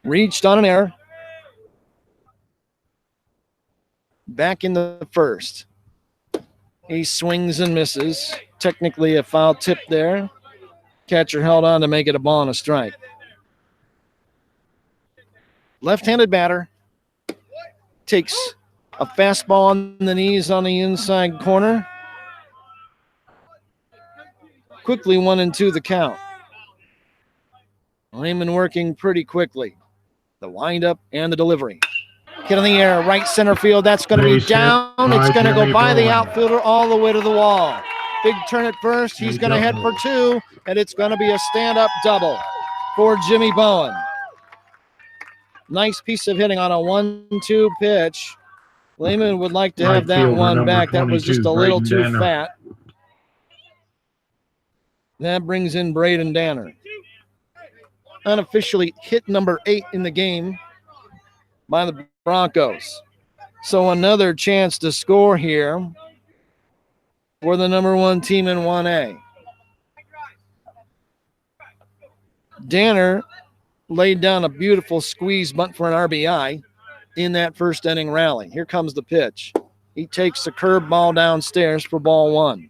Reached on an error. Back in the first. He swings and misses. Technically a foul tip there. Catcher held on to make it a ball and a strike. Left-handed batter takes a fastball on the knees on the inside corner. Quickly 1-2 the count. Lehman working pretty quickly. The windup and the delivery. Hit in the air, right center field. That's going to be down. It's going to go by the outfielder all the way to the wall. Big turn at first. He's going to head for 2, and it's going to be a stand-up double for Jimmy Bowen. Nice piece of hitting on a 1-2 pitch. Lehman would like to have that one back. That was just a little too fat. That brings in Braden Danner. Unofficially hit number 8 in the game by the Broncos. So another chance to score here for the number 1 team in 1A. Danner laid down a beautiful squeeze bunt for an RBI in that first inning rally. Here comes the pitch. He takes the curve ball downstairs for ball 1.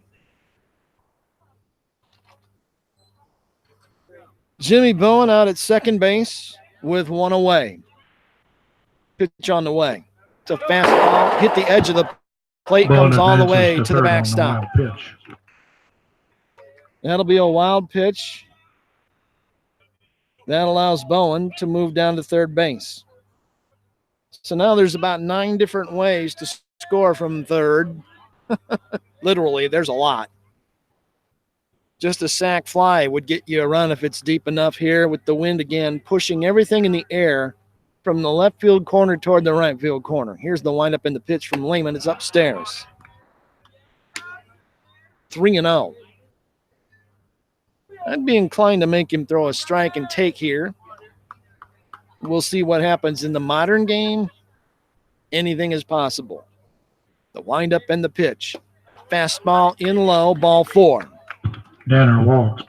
Jimmy Bowen out at second base with 1 away. Pitch on the way. It's a fastball. Hit the edge of the plate. Comes all the way to the backstop. That'll be a wild pitch. That allows Bowen to move down to third base. So now there's about 9 different ways to score from third. Literally, there's a lot. Just a sac fly would get you a run if it's deep enough here with the wind again pushing everything in the air from the left field corner toward the right field corner. Here's the windup in the pitch from Lehman. It's upstairs. 3-0. I'd be inclined to make him throw a strike and take here. We'll see what happens in the modern game. Anything is possible. The windup and the pitch. Fastball in low, ball 4. Danner walks.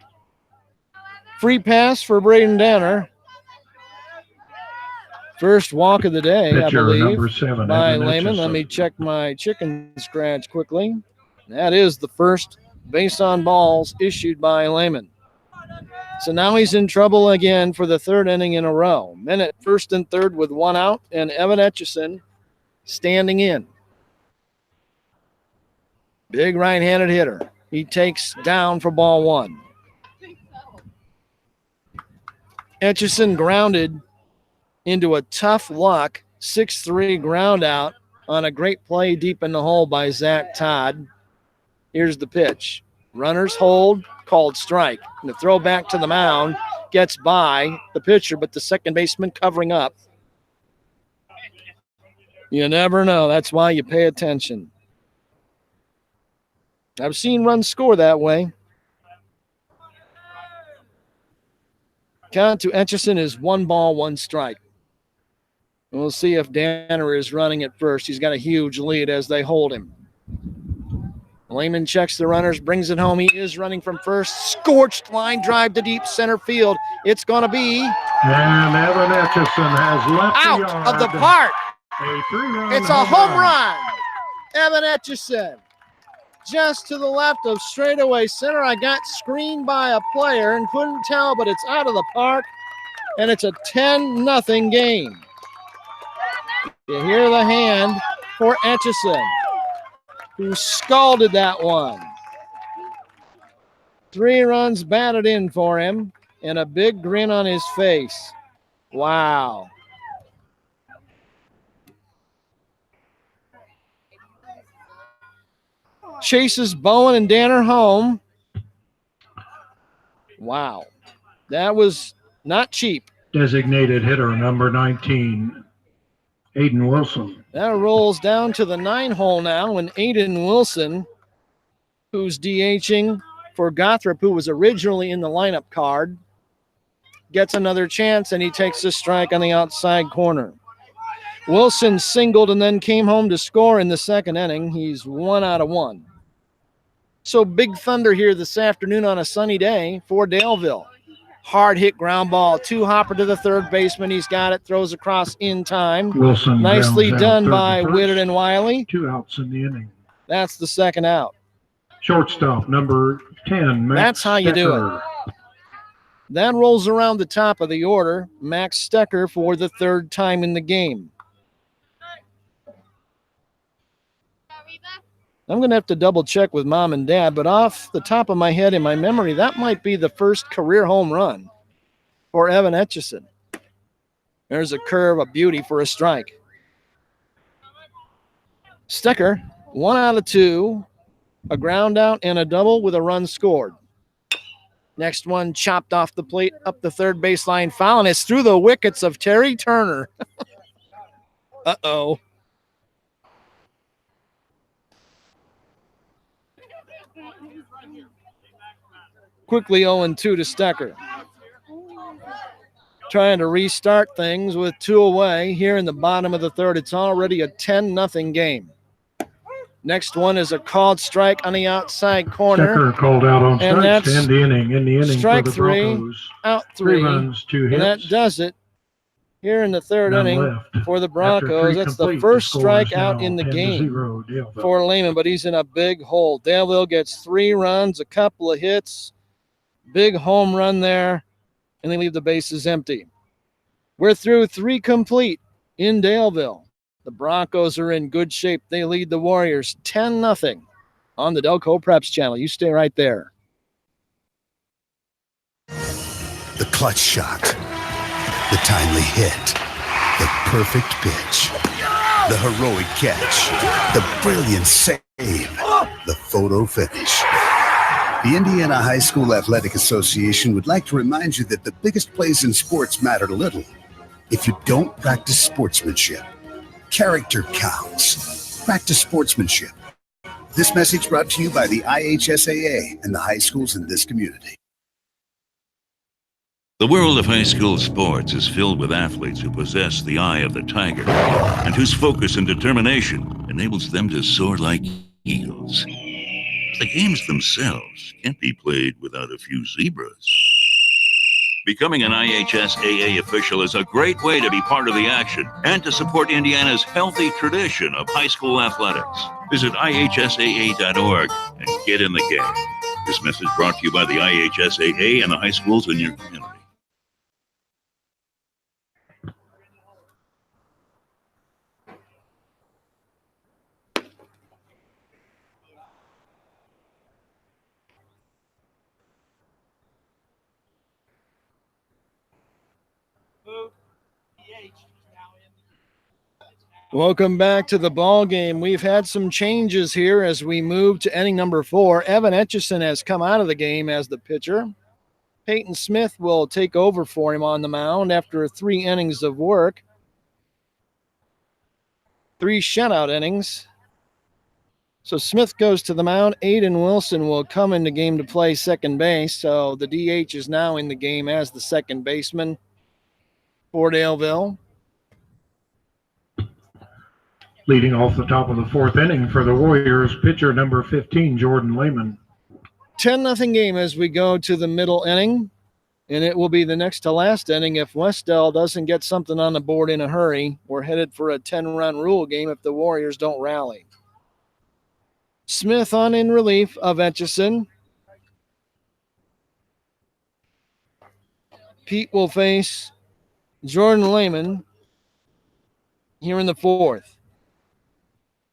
Free pass for Braden Danner. First walk of the day, Pitcher, I believe, number 7, by Evan Lehman. Etchison. Let me check my chicken scratch quickly. That is the first base on balls issued by Lehman. So now he's in trouble again for the 3rd inning in a row. Men at first and third with 1 out, and Evan Etchison standing in. Big right-handed hitter. He takes down for ball 1. Etchison grounded into a tough luck 6-3 ground out on a great play deep in the hole by Zach Todd. Here's the pitch. Runners hold, called strike. And the throw back to the mound gets by the pitcher, but the second baseman covering up. You never know. That's why you pay attention. I've seen runs score that way. Count to Etchison is 1 ball, 1 strike. We'll see if Danner is running at first. He's got a huge lead as they hold him. Lehman checks the runners, brings it home. He is running from first. Scorched line drive to deep center field. It's going to be And Evan Etchison has left out the yard. of the park. A 3-run It's a home run. Evan Etchison just to the left of straightaway center. I got screened by a player and couldn't tell, but it's out of the park, and it's a 10-0 game. You hear the hand for Etchison, who scalded that one. 3 runs batted in for him, and a big grin on his face. Wow. Chases Bowen and Danner home. Wow. That was not cheap. Designated hitter number 19, Aiden Wilson. That rolls down to the 9 hole now, and Aiden Wilson, who's DHing for Gothrop, who was originally in the lineup card, gets another chance, and he takes a strike on the outside corner. Wilson singled and then came home to score in the second inning. He's 1 out of 1. So big thunder here this afternoon on a sunny day for Daleville. Hard hit ground ball. Two-hopper to the third baseman. He's got it. Throws across in time. Wilson Nicely grounds out done third by and first. Whitted and Wiley. 2 outs in the inning. That's the second out. Shortstop number 10, Max That's how you do Stecker. That rolls around the top of the order. Max Stecker for the third time in the game. I'm going to have to double check with Mom and Dad, but off the top of my head in my memory, that might be the first career home run for Evan Etchison. There's a curve, a beauty for a strike. Stecker, 1 out of 2, a ground out and a double with a run scored. Next one chopped off the plate up the third baseline foul, and it's through the wickets of Terry Turner. Uh-oh. Quickly 0-2 to Stecker. Trying to restart things with 2 away here in the bottom of the third. It's already a 10-0 game. Next one is a called strike on the outside corner. Stecker called out on And strikes that's to end the inning. In the inning strike for the three, Broncos. Out 3 3. runs, 2 hits. And that does it here in the third None inning left. for the After Broncos. 3 That's the complete, first score is strikeout now in the 10-0 game Daleville. for Lehman, but he's in a big hole. Daleville gets 3 runs, a couple of hits, big home run there, and they leave the bases empty. We're through 3 complete in Daleville. The Broncos are in good shape. They lead the Warriors 10-0 on the Delco Preps channel. You stay right there. The clutch shot, the timely hit, the perfect pitch, the heroic catch, the brilliant save, the photo finish. The Indiana High School Athletic Association would like to remind you that the biggest plays in sports matter little if you don't practice sportsmanship. Character counts. Practice sportsmanship. This message brought to you by the IHSAA and the high schools in this community. The world of high school sports is filled with athletes who possess the eye of the tiger and whose focus and determination enables them to soar like eagles. The games themselves can't be played without a few zebras. Becoming an IHSAA official is a great way to be part of the action and to support Indiana's healthy tradition of high school athletics. Visit IHSAA.org and get in the game. This message brought to you by the IHSAA and the high schools in your community. Welcome back to the ball game. We've had some changes here as we move to inning number 4. Evan Etchison has come out of the game as the pitcher. Peyton Smith will take over for him on the mound after 3 innings of work. 3 shutout innings. So Smith goes to the mound. Aiden Wilson will come in the game to play second base. So the DH is now in the game as the second baseman for Daleville. Leading off the top of the 4th inning for the Warriors, pitcher number 15, Jordan Lehman. 10-0 game as we go to the middle inning, and it will be the next to last inning if Wes-Del doesn't get something on the board in a hurry. We're headed for a 10-run rule game if the Warriors don't rally. Smith on in relief of Etchison. Pete will face Jordan Lehman here in the 4th.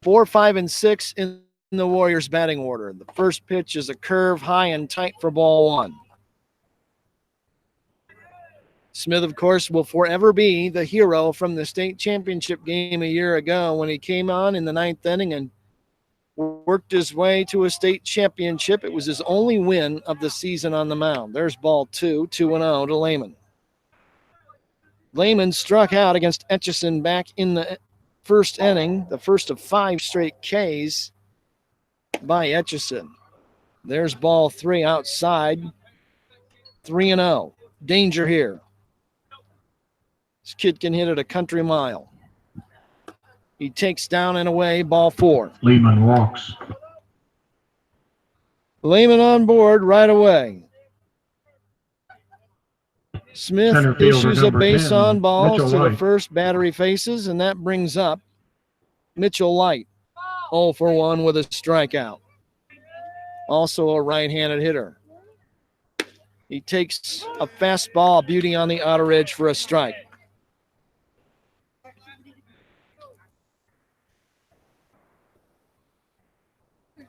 4, 5, and 6 in the Warriors batting order. The first pitch is a curve high and tight for ball 1. Smith, of course, will forever be the hero from the state championship game a year ago when he came on in the 9th inning and worked his way to a state championship. It was his only win of the season on the mound. There's ball 2, 2-0 to Lehman. Lehman struck out against Etchison back in the first inning, the first of 5 straight Ks by Etchison. There's ball 3 outside. 3-0. Danger here. This kid can hit it a country mile. He takes down and away, ball 4. Lehman walks. Lehman on board right away. Smith Center fielder issues a number base 10, on balls Mitchell to the Light. first battery faces, and that brings up Mitchell Light. 0 for 1 with a strikeout. Also a right-handed hitter. He takes a fastball beauty on the outer edge for a strike.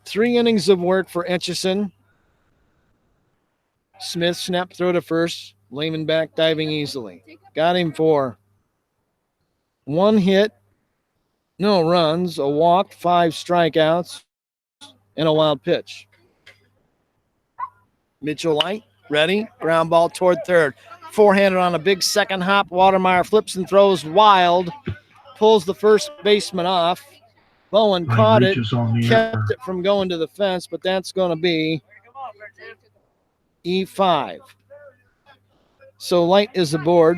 Three innings of work for Etchison. Smith snap throw to first. Lehman back diving easily. Got him for 1 hit, no runs, a walk, 5 strikeouts, and a wild pitch. Mitchell Light, ready, ground ball toward third. Forehanded on a big second hop. Watermeyer flips and throws wild, pulls the first baseman off. Bowen Line caught it, reaches on the kept air. it from going to the fence, but that's going to be E5. So Light is aboard.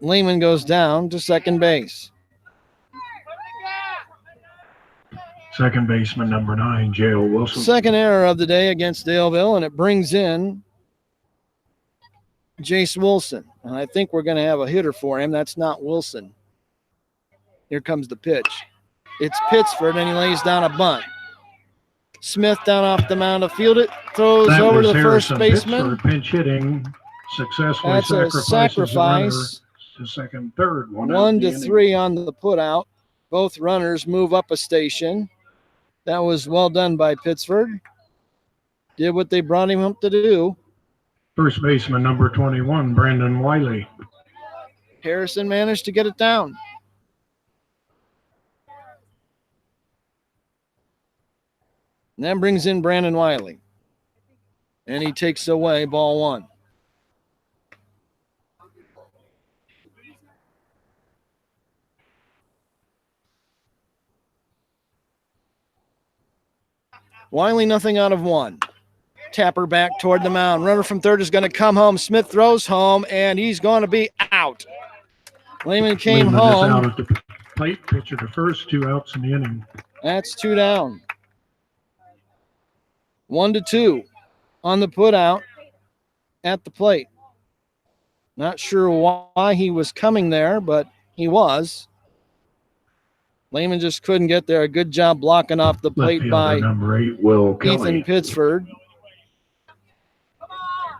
Lehman goes down to second base. Second baseman number 9, J.O. Wilson. Second error of the day against Daleville, and it brings in Jace Wilson. And I think we're going to have a hitter for him. That's not Wilson. Here comes the pitch. It's Pittsford, and he lays down a bunt. Smith down off the mound to field it. Throws That over to was the Harrison first baseman. Pittsford pinch hitting successfully That's a sacrifices the runner sacrifice. to second, third. 1 out in to the inning. 3 on the putout. Both runners move up a station. That was well done by Pittsford. Did what they brought him up to do. First baseman number 21, Brandon Wiley. Harrison managed to get it down. And that brings in Brandon Wiley. And he takes away ball 1. Wiley nothing out of 1. Tapper back toward the mound. Runner from third is going to come home. Smith throws home, and he's going to be out. Lehman came Lehman is out home. at the plate. Pitcher to first, 2 outs in the inning. That's 2 down. 1 to 2 on the putout at the plate. Not sure why he was coming there, but he was. Lehman just couldn't get there. A good job blocking off the Left plate fielder by number 8, Will Ethan Kelly. Pittsford.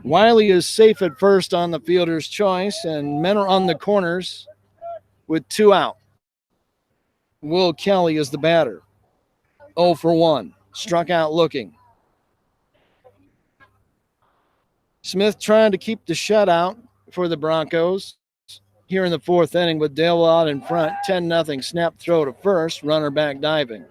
Wiley is safe at first on the fielder's choice, and men are on the corners with 2 out. Will Kelly is the batter. 0 for 1. Struck out looking. Smith trying to keep the shutout for the Broncos here in the 4th inning with Daleville out in front. 10-0. Snap throw to first. Runner back diving.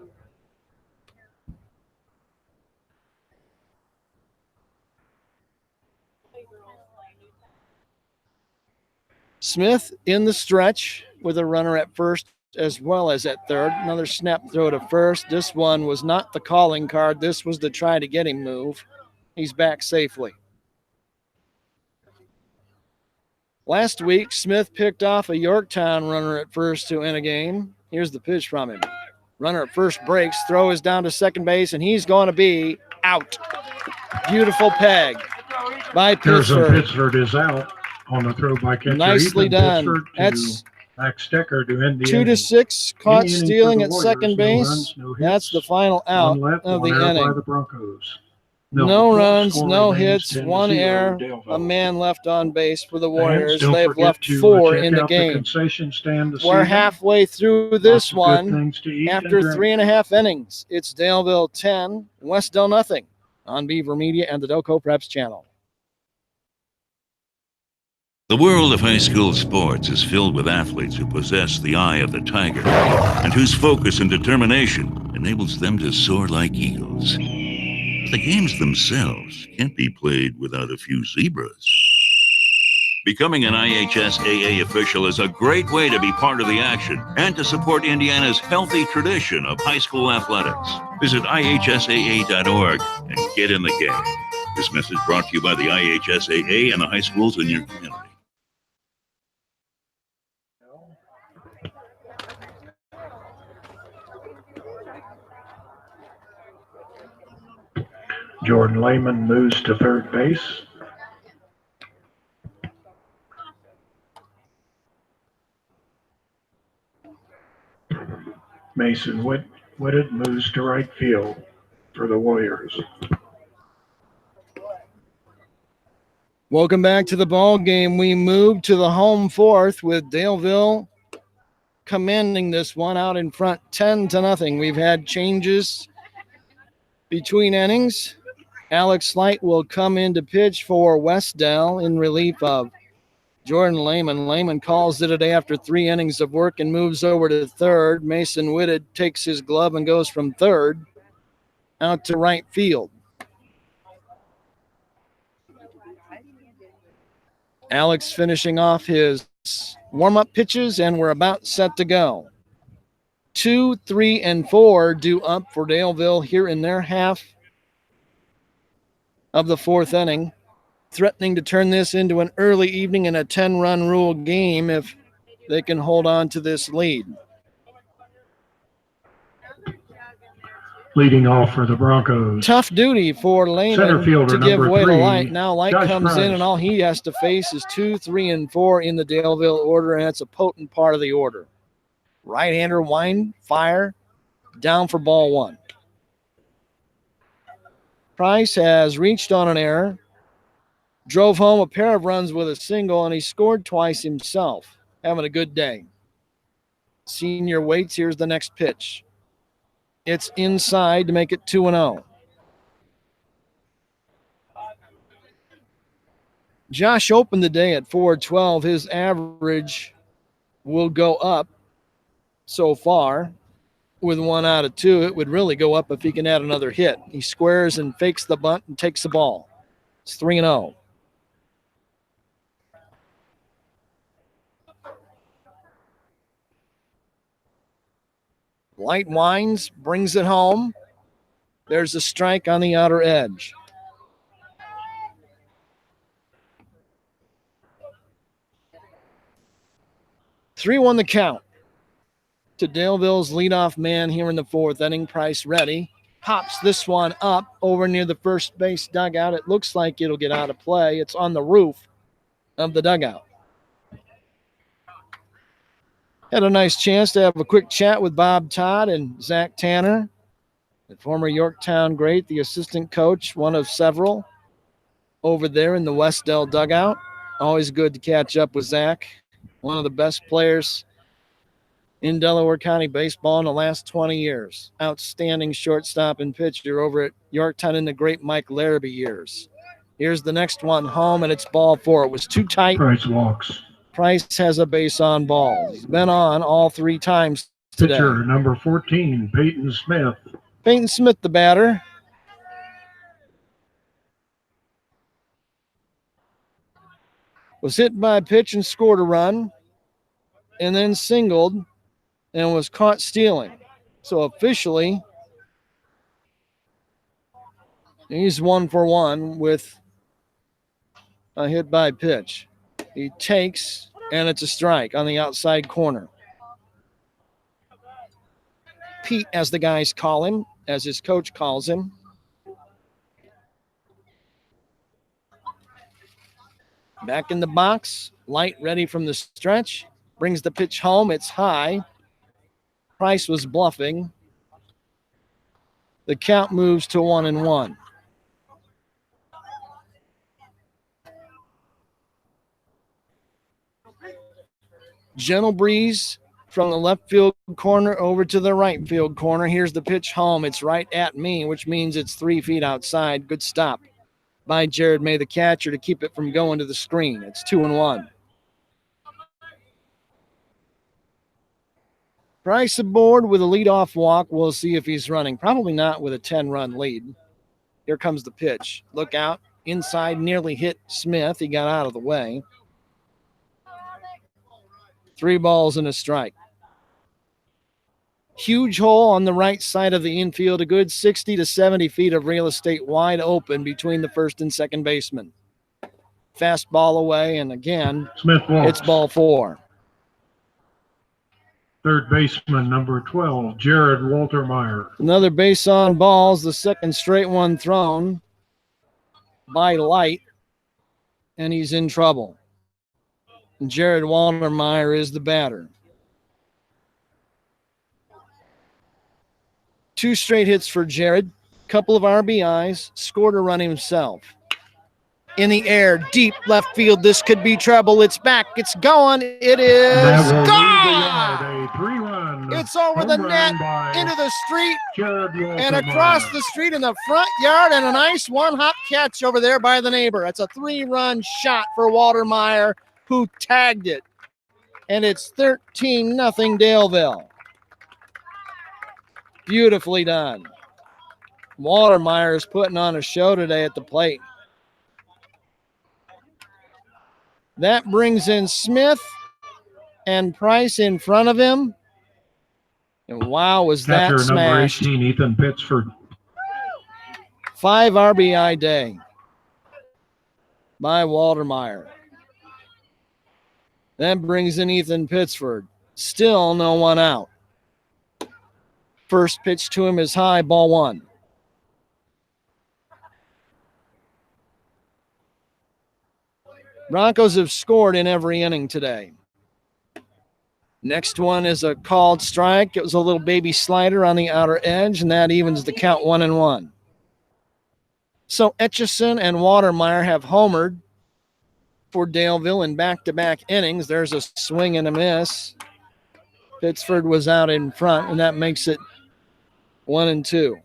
Smith in the stretch with a runner at first as well as at third. Another snap throw to first. This one was not the calling card. This was to try to get him move. He's back safely. Last week, Smith picked off a Yorktown runner at first to end a game. Here's the pitch from him. Runner at first breaks, throw is down to second base, and he's going to be out. Beautiful peg by Harrison Pittsford. Pittsford is out on the throw by catcher. Nicely Ethan done. Pittsford to That's Max Stecker to end the 2 to inning. 6. Caught Inning for stealing the at Warriors. second No base. runs, no hits. That's the final out One left, of the one error by inning. the Broncos. No Milton runs, score no remains hits, 10-0 1 error, Daleville. a man left on base for the Fans, Warriors. don't They've forget left to 4 check in the out game. concession stand this We're evening. halfway through Lots this of good one things to eat and after drink. 3.5 innings. It's Daleville 10, Wes-Del nothing on Beaver Media and the Doco Preps channel. The world of high school sports is filled with athletes who possess the eye of the tiger and whose focus and determination enables them to soar like eagles. But the games themselves can't be played without a few zebras. Becoming an IHSAA official is a great way to be part of the action and to support Indiana's healthy tradition of high school athletics. Visit IHSAA.org and get in the game. This message brought to you by the IHSAA and the high schools in your community. Jordan Lehman moves to third base. Mason Whitted moves to right field for the Warriors. Welcome back to the ball game. We move to the home fourth with Daleville commanding this one out in front 10-0. We've had changes between innings. Alex Slight will come in to pitch for Wes-Del in relief of Jordan Lehman. Lehman calls it a day after 3 innings of work and moves over to third. Mason Whitted takes his glove and goes from third out to right field. Alex finishing off his warm-up pitches, and we're about set to go. 2, 3, and 4 due up for Daleville here in their half of the fourth inning, threatening to turn this into an early evening and a 10-run rule game if they can hold on to this lead. Leading off for the Broncos. Tough duty for Lehman Center fielder to give number way to 3, Light. Now Light Josh comes in, Price. and all he has to face is 2, 3, and 4 in the Daleville order, and it's a potent part of the order. Right-hander wind, fire, down for ball 1. Price has reached on an error, drove home a pair of runs with a single, and he scored twice himself. Having a good day. Senior waits. Here's the next pitch. It's inside to make it 2-0. Josh opened the day at .412. His average will go up so far. With 1 out of 2, it would really go up if he can add another hit. He squares and fakes the bunt and takes the ball. It's 3-0. Light winds, brings it home. There's a strike on the outer edge. Three won the count to Daleville's leadoff man here in the fourth inning. Price ready. Pops this one up over near the first base dugout. It looks like it'll get out of play. It's on the roof of the dugout. Had a nice chance to have a quick chat with Bob Todd and Zach Tanner, the former Yorktown great, the assistant coach, one of several over there in the Wes-Del dugout. Always good to catch up with Zach, one of the best players in Delaware County baseball in the last 20 years. Outstanding shortstop and pitcher over at Yorktown in the great Mike Larrabee years. Here's the next one home, and it's ball 4. It was too tight. Price walks. Price has a base on ball. He's been on all 3 times today. Pitcher number 14, Peyton Smith. Peyton Smith, the batter. Was hit by a pitch and scored a run, and then singled and was caught stealing. So officially, he's 1 for 1 with a hit by pitch. He takes, and it's a strike on the outside corner. Pete, as the guys call him, as his coach calls him. Back in the box, Light ready from the stretch. Brings the pitch home. It's high. Price was bluffing. The count moves to 1-1. Gentle breeze from the left field corner over to the right field corner. Here's the pitch home. It's right at me, which means it's 3 feet outside. Good stop by Jared May, the catcher, to keep it from going to the screen. It's 2-1. Price aboard with a leadoff walk. We'll see if he's running. Probably not with a 10-run lead. Here comes the pitch. Look out. Inside, nearly hit Smith. He got out of the way. 3 balls and a strike. Huge hole on the right side of the infield, a good 60 to 70 feet of real estate wide open between the first and second baseman. Fastball away, and again, Smith walks. it's ball 4. Third baseman, number 12, Jared Waltermeyer. Another base on balls, the second straight one thrown by Light, and he's in trouble. And Jared Waltermeyer is the batter. 2 straight hits for Jared, couple of RBIs, scored a run himself. In the air, deep left field, this could be trouble. It's back, it's going, it is That will gone! leave the yard, a 3-run. It's over the home net, run by into the street, Jared Waltermeyer. and across the street in the front yard, and a nice one-hop catch over there by the neighbor. It's a 3-run shot for Waltermeyer, who tagged it. And it's 13-0 Daleville. Beautifully done. Waltermeyer is putting on a show today at the plate. That brings in Smith and Price in front of him. And wow, was that Catcher number smashed. 18, Ethan Pittsford. 5 RBI day by Waltermeyer. That brings in Ethan Pittsford. Still no one out. First pitch to him is high, ball 1. Broncos have scored in every inning today. Next one is a called strike. It was a little baby slider on the outer edge, and that evens the count 1-1. So Etchison and Waltermeyer have homered for Daleville in back-to-back innings. There's a swing and a miss. Pittsford was out in front, and that makes it 1-2.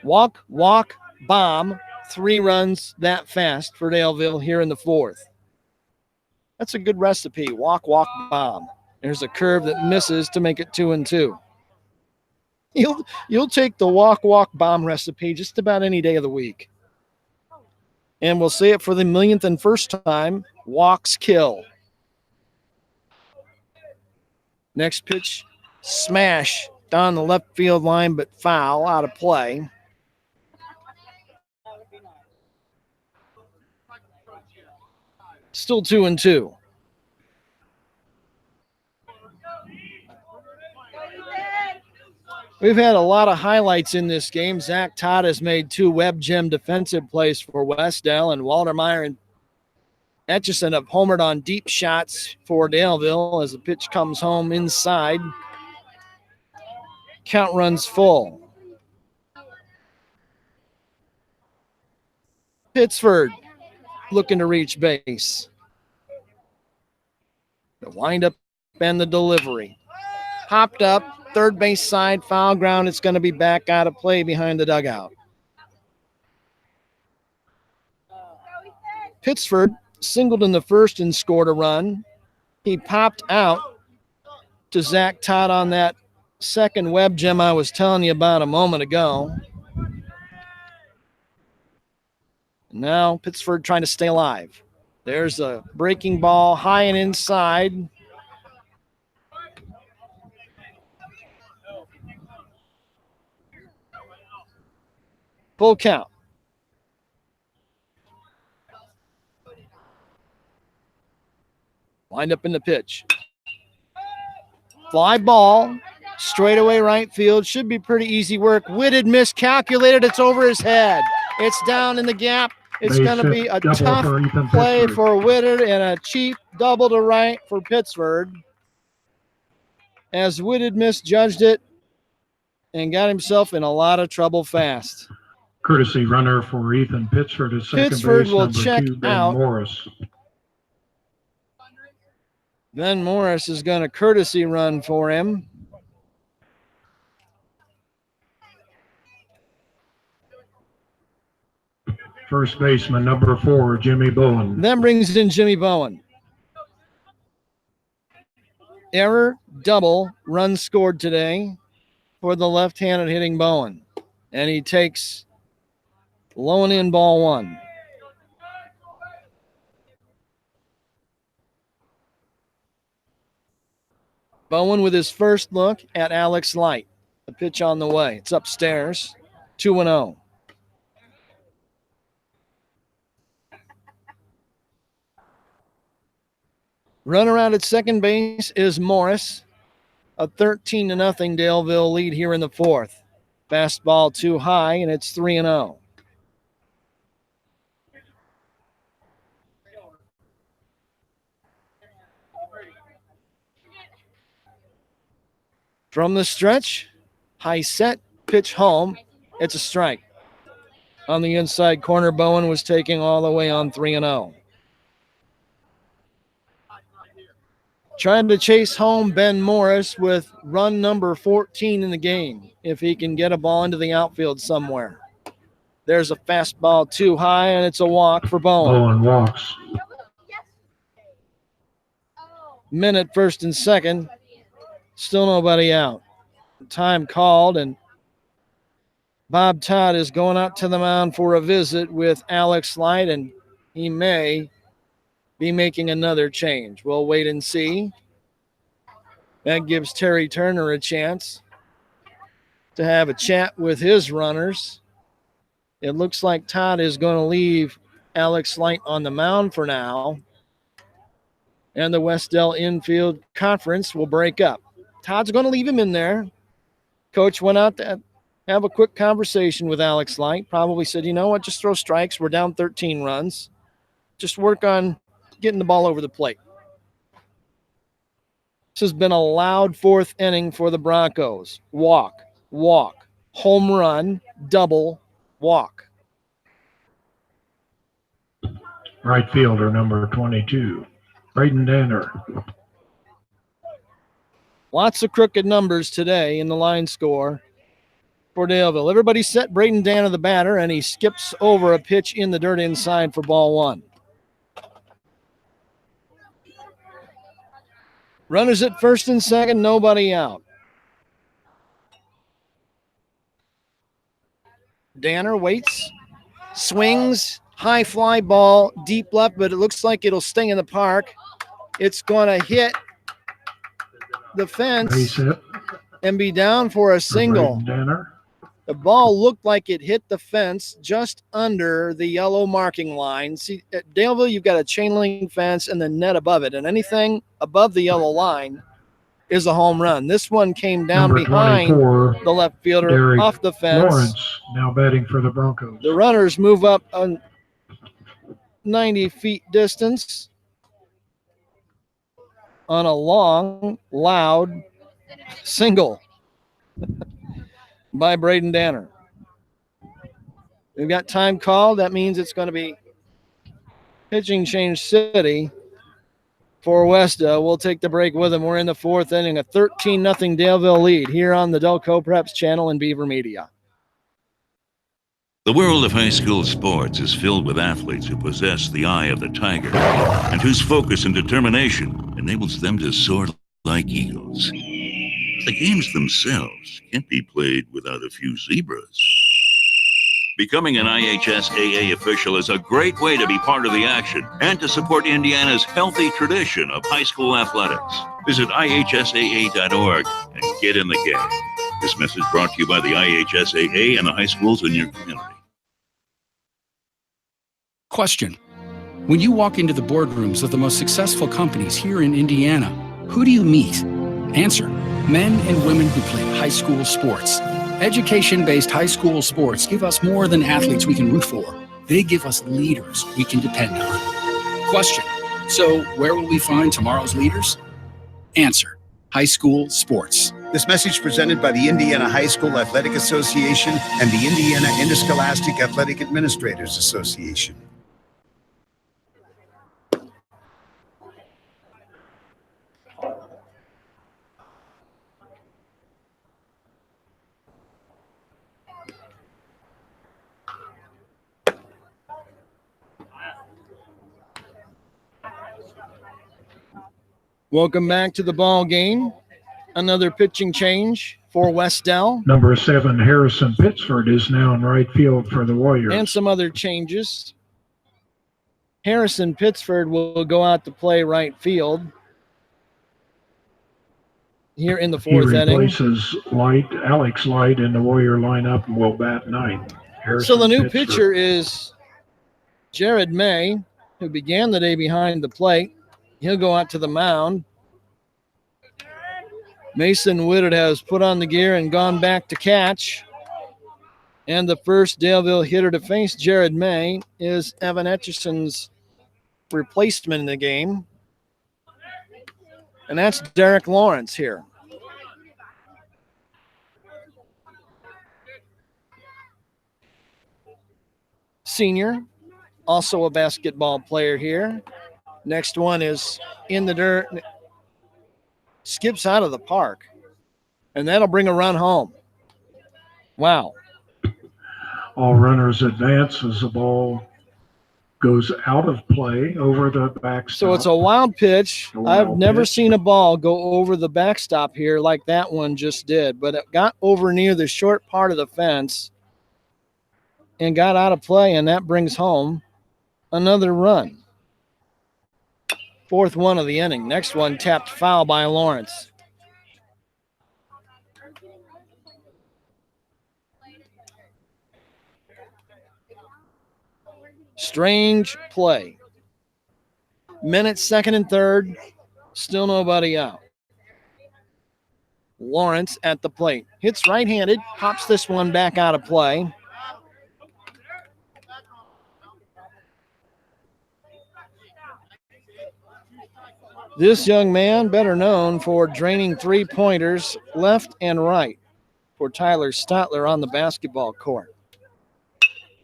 Walk, walk, bomb. 3 runs that fast for Daleville here in the 4th. That's a good recipe. Walk, walk, bomb. There's a curve that misses to make it 2-2. You'll take the walk, walk, bomb recipe just about any day of the week. And we'll say it for the millionth and first time. Walks kill. Next pitch, smash down the left field line, but foul, out of play. Still 2-2. We've had a lot of highlights in this game. Zach Todd has made 2 web gem defensive plays for Wes-Del, and Waltermeyer and Etchison have homered on deep shots for Daleville as the pitch comes home inside. Count runs full. Pittsford looking to reach base. The windup and the delivery. Hopped up, third base side, foul ground. It's going to be back out of play behind the dugout. Pittsford singled in the first and scored a run. He popped out to Zach Todd on that second web gem I was telling you about a moment ago. Now Pittsford trying to stay alive. There's a breaking ball high and inside. Full count. Wind up in the pitch. Fly ball. Straightaway right field. Should be pretty easy work. Whitted miscalculated. It's over his head. It's down in the gap. It's going to be a tough play for Whitted and a cheap double to right for Pittsford. As Whitted misjudged it and got himself in a lot of trouble fast. Courtesy runner for Ethan Pittsford is second Pittsford base, will number check 2, Ben out. Morris. Ben Morris is going to courtesy run for him. First baseman, number 4, Jimmy Bowen. That brings in Jimmy Bowen. Error, double, run scored today for the left-handed hitting Bowen. And he takes low and in ball 1. Bowen with his first look at Alex Light. The pitch on the way. It's upstairs. 2-0. Runner out at second base is Morris. A 13-0 Daleville lead here in the fourth. Fastball too high, and it's 3-0. From the stretch, high set, pitch home. It's a strike. On the inside corner, Bowen was taking all the way on 3-0. Trying to chase home Ben Morris with run number 14 in the game, if he can get a ball into the outfield somewhere. There's a fastball too high, and it's a walk for Bowen. Bowen walks. Minute first and second. Still nobody out. Time called, and Bob Todd is going out to the mound for a visit with Alex Light, and he may be making another change. We'll wait and see. That gives Terry Turner a chance to have a chat with his runners. It looks like Todd is going to leave Alex Light on the mound for now, and the Wes-Del infield conference will break up. Todd's going to leave him in there. Coach went out to have a quick conversation with Alex Light. Probably said, you know what, just throw strikes. We're down 13 runs. Just work on getting the ball over the plate. This has been a loud fourth inning for the Broncos. Walk, home run, double, walk. Right fielder number 22, Braden Danner. Lots of crooked numbers today in the line score for Daleville. Everybody's set. Braden Danner, the batter, and he skips over a pitch in the dirt inside for ball one. Runners at first and second, nobody out. Danner waits, swings, high fly ball, deep left, but it looks like it'll stay in the park. It's going to hit the fence and be down for a single. The ball looked like it hit the fence just under the yellow marking line. See, at Daleville, you've got a chain link fence and the net above it, and anything above the yellow line is a home run. This one came down Number behind the left fielder, Derek off the fence. Lawrence, now batting for the Broncos. The runners move up a 90 feet distance on a long, loud single by Braden Danner. We've got time called. That means it's going to be pitching change city for Wes-Del. We'll take the break with them. We're in the fourth inning, a 13-0 Daleville lead here on the Delco Preps channel and Beaver Media. The world of high school sports is filled with athletes who possess the eye of the tiger and whose focus and determination enables them to soar like eagles. The games themselves can't be played without a few zebras. Becoming an IHSAA official is a great way to be part of the action and to support Indiana's healthy tradition of high school athletics. Visit IHSAA.org and get in the game. This message brought to you by the IHSAA and the high schools in your community. Question. When you walk into the boardrooms of the most successful companies here in Indiana, who do you meet? Answer. Men and women who play high school sports. Education-based high school sports give us more than athletes we can root for. They give us leaders we can depend on. Question. So where will we find tomorrow's leaders? Answer. High school sports. This message presented by the Indiana High School Athletic Association and the Indiana Interscholastic Athletic Administrators Association. Welcome back to the ball game. Another pitching change for Wes-Del. Number 7, Harrison Pittsford, is now in right field for the Warriors. And some other changes. Harrison Pittsford will go out to play right field. here in the He fourth inning. replaces Alex Light in the Warrior lineup and will bat ninth. So the new Harrison pitcher is Jared May, who began the day behind the plate. He'll go out to the mound. Mason Whitted has put on the gear and gone back to catch. And the first Daleville hitter to face Jared May is Evan Etchison's replacement in the game. And that's Derek Lawrence here. Senior, also a basketball player here. Next one is in the dirt. Skips out of the park. And that'll bring a run home. Wow. All runners advance as the ball goes out of play over the backstop. So it's a wild pitch. I've never seen a ball go over the backstop here like that one just did, but it got over near the short part of the fence and got out of play, and that brings home another run. Fourth one of the inning. Next one tapped foul by Lawrence. Strange play. Minutes, second and third. Still nobody out. Lawrence at the plate. Hits right-handed. Pops this one back out of play. This young man, better known for draining three-pointers left and right for Tyler Stotler on the basketball court.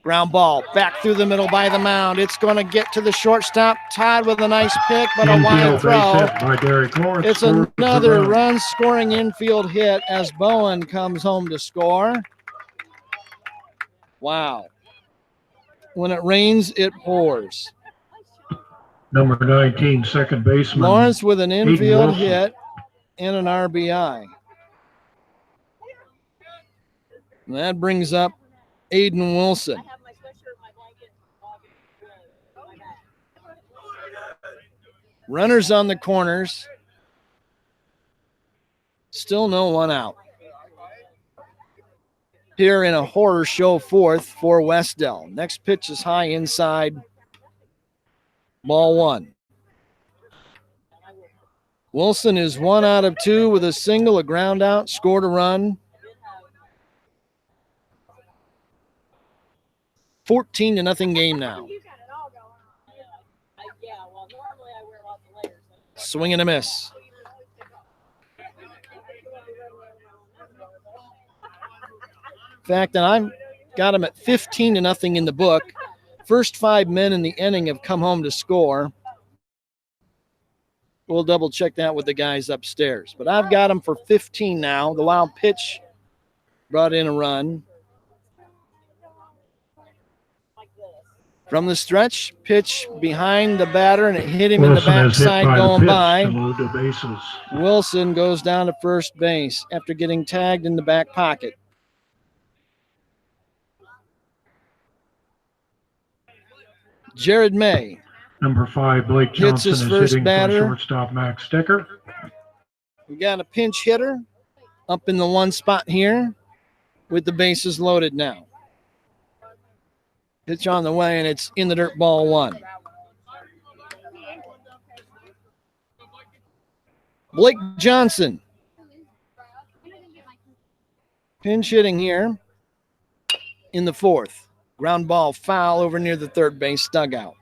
Ground ball back through the middle by the mound. It's going to get to the shortstop. Todd with a nice pick, but a wide throw. By Derek Lawrence. It's another run-scoring infield hit as Bowen comes home to score. Wow. When it rains, it pours. Number 19, second baseman. Lawrence with an infield Wilson. hit and an RBI. And that brings up Aiden Wilson. Runners on the corners. Still no one out. Here in a horror show fourth for Wes-Del. Next pitch is high inside. Ball one. Wilson is 1 out of 2 with a single, a ground out, scored a run. 14-0 game now. Swing and a miss. In fact, I've got him at 15-0 in the book. First 5 men in the inning have come home to score. We'll double check that with the guys upstairs. But I've got him for 15 now. The wild pitch brought in a run. From the stretch, pitch behind the batter, and it hit him in the backside going by. Wilson goes down to first base after getting tagged in the back pocket. Jared May. Number 5, Blake Johnson his is first hitting batter. for shortstop Max Stecker. We got a pinch hitter up in the one spot here with the bases loaded now. Pitch on the way, and it's in the dirt, ball one. Blake Johnson. Pinch hitting here in the fourth. Ground ball foul over near the third base dugout.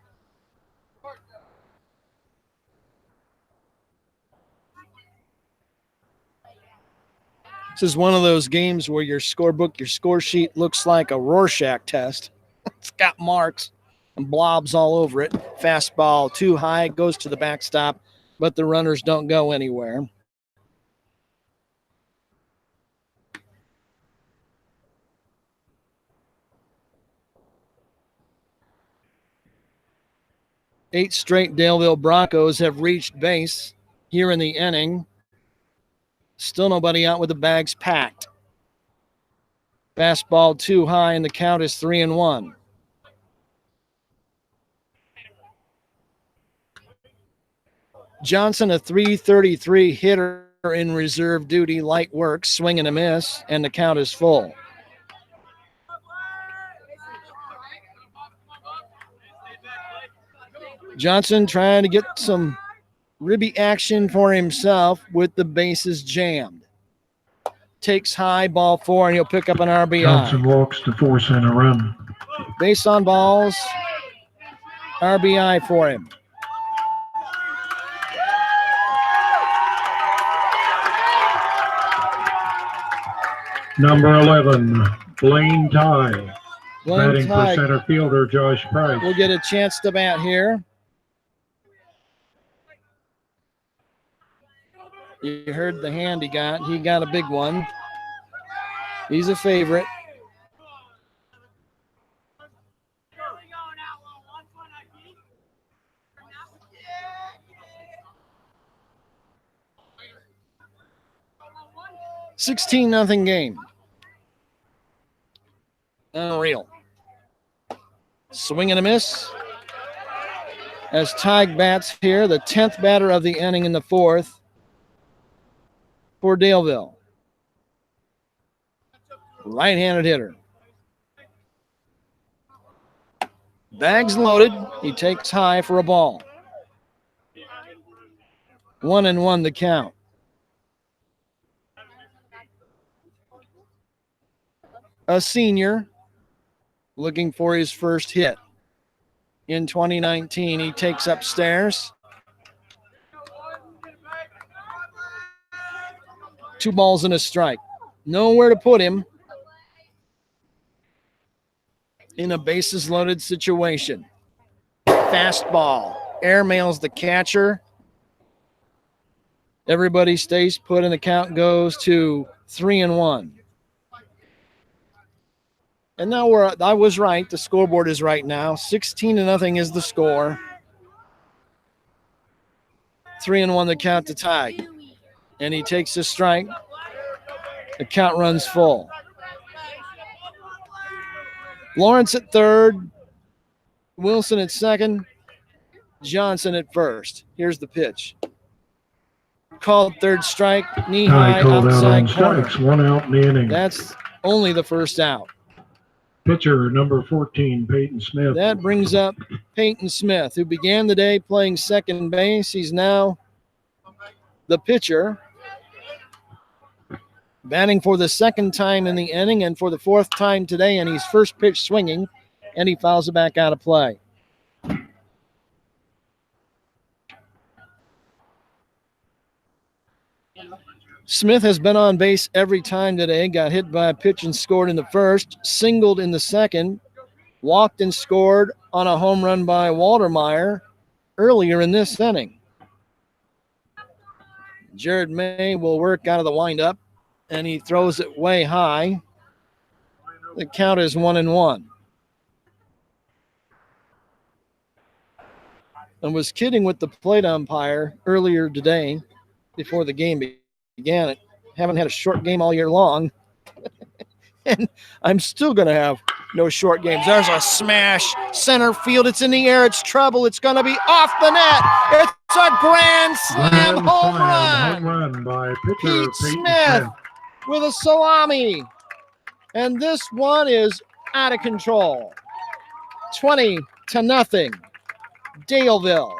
This is one of those games where your scorebook, your score sheet looks like a Rorschach test. It's got marks and blobs all over it. Fastball too high, goes to the backstop, but the runners don't go anywhere. Eight straight Daleville Broncos have reached base here in the inning. Still nobody out with the bags packed. Fastball too high, and the count is 3-1. Johnson, a .333 hitter in reserve duty, light work, swing and a miss, and the count is full. Johnson trying to get some ribby action for himself with the bases jammed. Takes high, ball 4, and he'll pick up an RBI. Johnson walks to force in a run. Base on balls, RBI for him. Number 11, Blaine Ty. Blaine Batting for Ty center fielder Josh Price. will get a chance to bat here. You heard the hand he got. He got a big one. He's a favorite. $16-0 game. Unreal. Swing and a miss. As Tig bats here, the 10th batter of the inning in the 4th for Daleville. Right-handed hitter. Bags loaded. He takes high for a ball. 1-1 the count. A senior looking for his first hit in 2019. He takes upstairs. 2 balls and a strike. Nowhere to put him in a bases loaded situation. Fastball. Airmails the catcher. Everybody stays put and the count goes to 3-1. And now I was right. The scoreboard is right now. 16-0 is the score. 3-1 the count to Tig. And he takes a strike. The count runs full. Lawrence at third. Wilson at second. Johnson at first. Here's the pitch. Called third strike. Knee high called out outside on corner. strikes. 1 out in the inning. That's only the first out. Pitcher number 14, Peyton Smith. That brings up Peyton Smith, who began the day playing second base. He's now the pitcher, batting for the second time in the inning and for the 4th time today, and he's first pitch swinging, and he fouls it back out of play. Smith has been on base every time today, got hit by a pitch and scored in the first, singled in the second, walked and scored on a home run by Waltermeyer earlier in this inning. Jared May will work out of the windup, and he throws it way high. The count is 1-1. I was kidding with the plate umpire earlier today before the game began. I haven't had a short game all year long. And I'm still going to have no short games. There's a smash. Center field. It's in the air. It's trouble. It's going to be off the net. It's a grand slam home run. Home run by pitcher Pete Peyton Smith with a salami. And this one is out of control. 20-0. Daleville.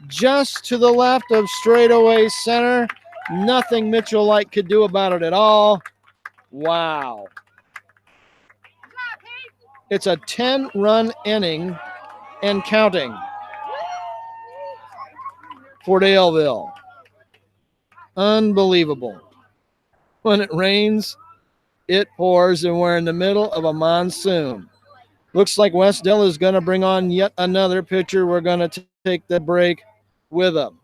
Just to the left of straightaway center. Nothing Mitchell Light could do about it at all. Wow. It's a 10-run inning and counting for Daleville. Unbelievable. When it rains, it pours, and we're in the middle of a monsoon. Looks like Wes-Del is going to bring on yet another pitcher. We're going to take the break with him.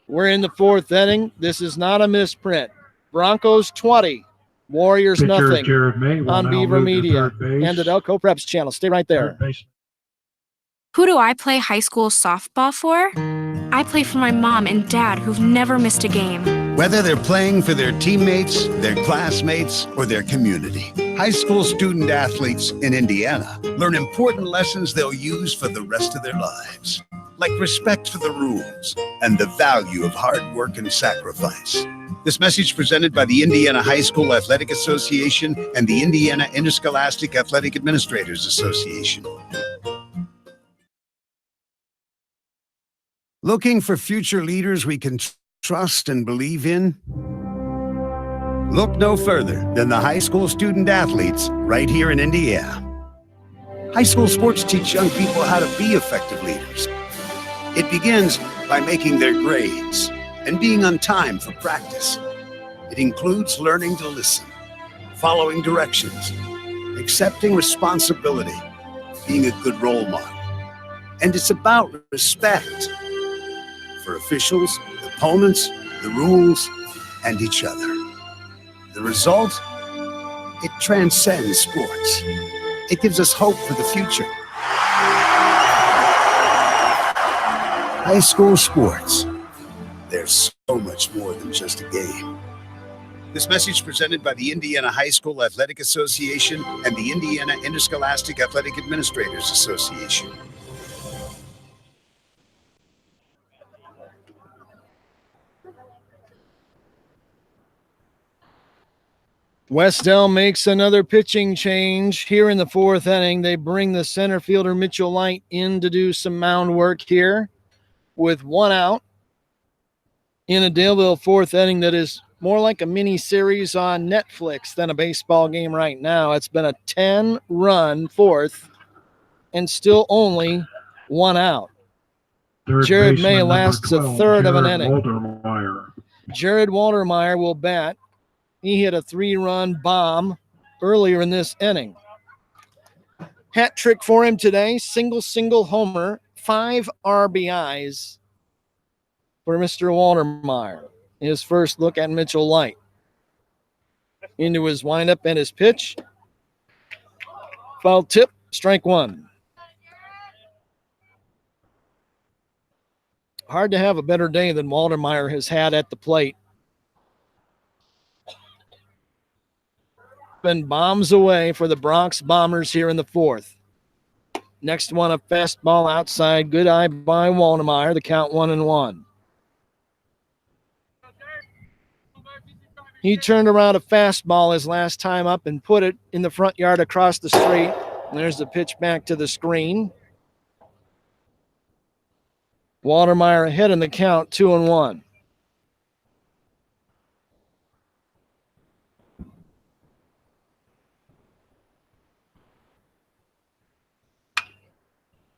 We're in the 4th inning. This is not a misprint. Broncos 20, Warriors Pitcher nothing Jared May will on now Beaver move to Media third base. and the Delco Preps channel. Stay right there. Third base. Who do I play high school softball for? I play for my mom and dad who've never missed a game. Whether they're playing for their teammates, their classmates, or their community, high school student athletes in Indiana learn important lessons they'll use for the rest of their lives. like respect for the rules and the value of hard work and sacrifice. This message presented by the Indiana High School Athletic Association and the Indiana Interscholastic Athletic Administrators Association. Looking for future leaders we can trust and believe in? Look no further than the high school student athletes right here in Indiana. High school sports teach young people how to be effective leaders. It begins by making their grades and being on time for practice. It includes learning to listen, following directions, accepting responsibility, being a good role model. And it's about respect for officials, opponents, the rules, and each other. The result? It transcends sports. It gives us hope for the future. High school sports. There's so much more than just a game. This message presented by the Indiana High School Athletic Association and the Indiana Interscholastic Athletic Administrators Association. Wes-Del makes another pitching change here in the fourth inning. They bring the center fielder Mitchell Light in to do some mound work here with one out in a Daleville fourth inning that is more like a mini series on Netflix than a baseball game right now. It's been a 10-run fourth and still only one out. Jared May lasts a third of an inning. Jared Waltermeyer will bat. He hit a 3-run bomb earlier in this inning. Hat trick for him today. Single homer, 5 RBIs for Mr. Waltermeyer. His first look at Mitchell Light. Into his windup and his pitch. Foul tip, strike one. Hard to have a better day than Waltermeyer has had at the plate. Been bombs away for the Bronx Bombers here in the fourth. Next one, a fastball outside. Good eye by Waltermeyer. The count 1-1. He turned around a fastball his last time up and put it in the front yard across the street. And there's the pitch back to the screen. Waltermeyer ahead in the count, 2-1.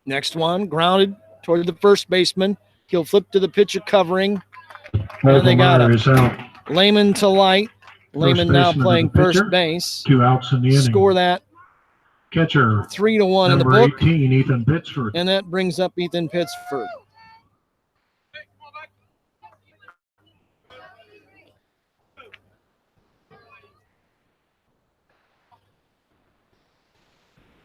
Next one, grounded toward the first baseman. He'll flip to the pitcher covering. And they got him. Lehman to Light. Lehman now playing first base. 2 outs in the inning. Score that. Catcher 3-1 in the book. 18, Ethan Pittsford. And that brings up Ethan Pittsford.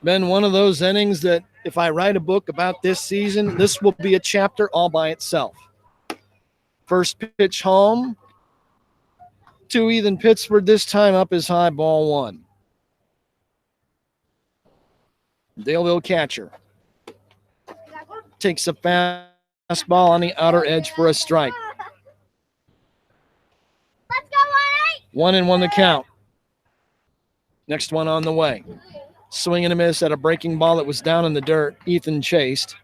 Been one of those innings that if I write a book about this season, this will be a chapter all by itself. First pitch home to Ethan Pittsford, this time up is high, ball one. Daleville catcher takes a fastball on the outer edge for a strike. 1-1 the count. Next one on the way. Swing and a miss at a breaking ball that was down in the dirt. Ethan chased.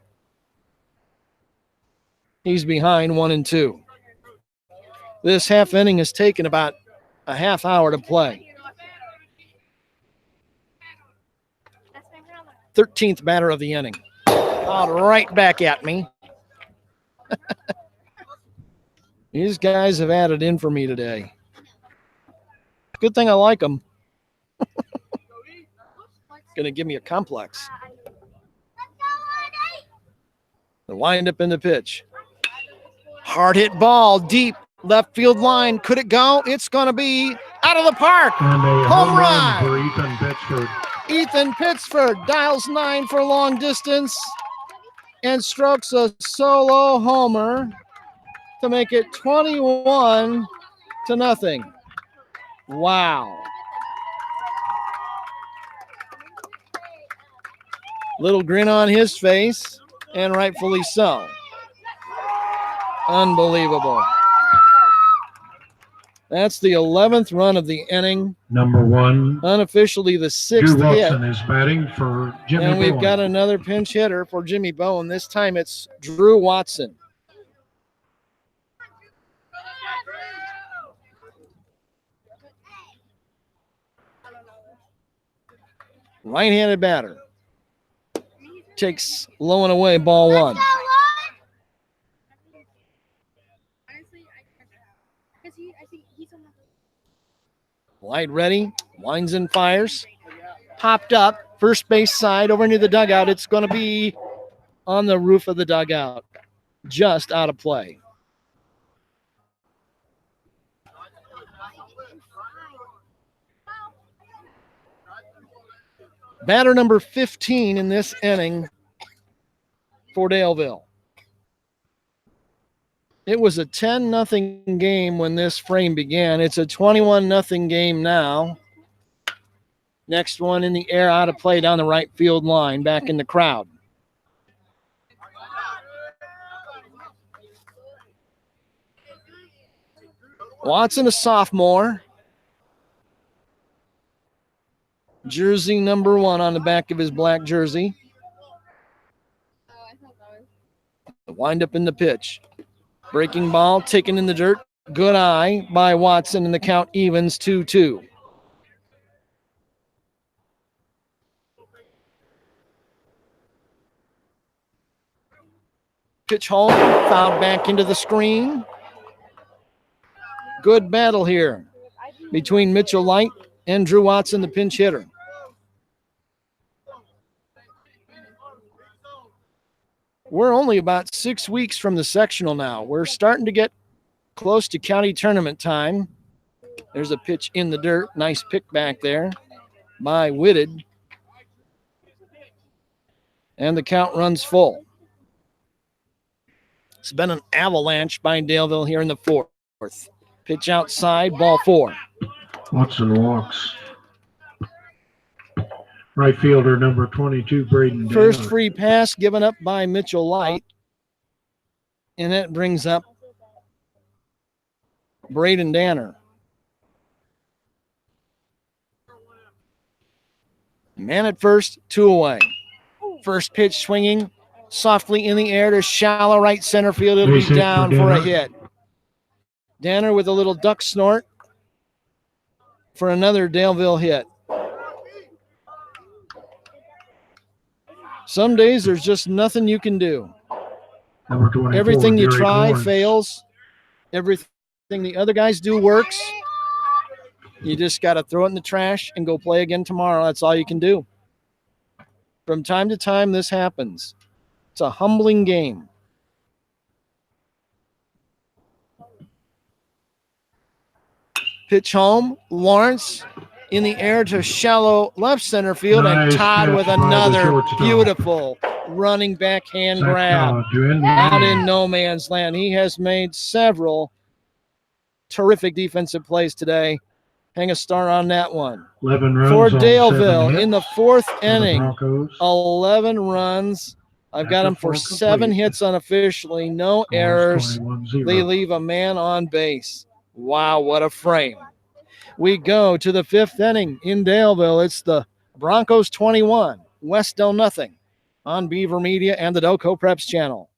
He's behind 1-2. This half inning has taken about a half hour to play. 13th batter of the inning. Out right back at me. These guys have added in for me today. Good thing I like them. Going to give me a complex. The windup in the pitch. Hard hit ball, deep left field line. Could it go? It's going to be out of the park. And a home run for run. Ethan Pittsford. Ethan Pittsford dials 9 for long distance and strokes a solo homer to make it 21-0. Wow. Little grin on his face, and rightfully so. Unbelievable. That's the 11th run of the inning. Number 1, Unofficially the 6th Drew hit. Watson is batting for Jimmy And we've Bowen. got another pinch hitter for Jimmy Bowen. This time it's Drew Watson. Right-handed batter. Takes low and away, ball 1. Light ready, winds and fires. Popped up, first base side, over near the dugout. It's going to be on the roof of the dugout. Just out of play. Batter number 15 in this inning for Daleville. It was a 10-0 game when this frame began. It's a 21-0 game now. Next one in the air, out of play down the right field line, back in the crowd. Watson, a sophomore. Jersey number 1 on the back of his black jersey. Wind up in the pitch. Breaking ball, taken in the dirt. Good eye by Watson, and the count evens 2-2. Pitch home, fouled back into the screen. Good battle here between Mitchell Light and Drew Watson, the pinch hitter. We're only about 6 weeks from the sectional now. We're starting to get close to county tournament time. There's a pitch in the dirt. Nice pick back there by Whitted. And the count runs full. It's been an avalanche by Daleville here in the 4th. Pitch outside, ball 4. Watson walks. Right fielder number 22, Braden First Danner. free pass given up by Mitchell Light. And that brings up Braden Danner. Man at first, 2 away. First pitch swinging softly in the air to shallow right center field. It'll Base be hit down for for a Danner. hit. Danner with a little duck snort for another Daleville hit. Some days there's just nothing you can do. Number 24, Everything you Gary try Lawrence. fails. Everything the other guys do works. You just got to throw it in the trash and go play again tomorrow. That's all you can do. From time to time, this happens. It's a humbling game. Pitch home. Lawrence in the air to shallow left center field, and Nice Todd catch with by the another shortstop. beautiful running back hand Zach grab. Todd to end the Out inning. in no man's land. He has made several terrific defensive plays today. Hang a star on that one. 11 runs For on 7 Daleville hits in the 4th for the inning, Broncos. 11 runs. I've got After him for 4 7 complete. hits unofficially, no Scores errors. 21-0. They leave a man on base. Wow, what a frame. We go to the 5th inning in Daleville. It's the Broncos 21, Wes-Del nothing on Beaver Media and the Doco Preps channel.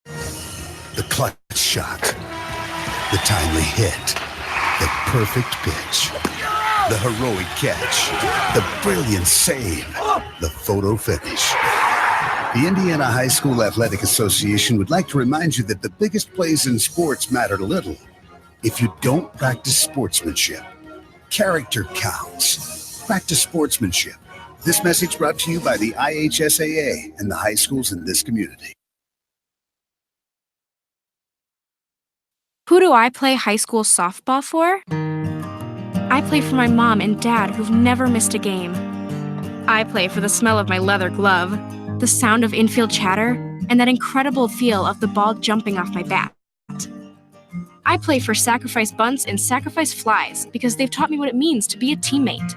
The clutch shot, the timely hit, the perfect pitch, the heroic catch, the brilliant save, the photo finish. The Indiana High School Athletic Association would like to remind you that the biggest plays in sports matter little if you don't practice sportsmanship. Character counts. Practice sportsmanship. This message brought to you by the IHSAA and the high schools in this community. Who do I play high school softball for? I play for my mom and dad who've never missed a game. I play for the smell of my leather glove, the sound of infield chatter, and that incredible feel of the ball jumping off my bat. I play for sacrifice bunts and sacrifice flies because they've taught me what it means to be a teammate.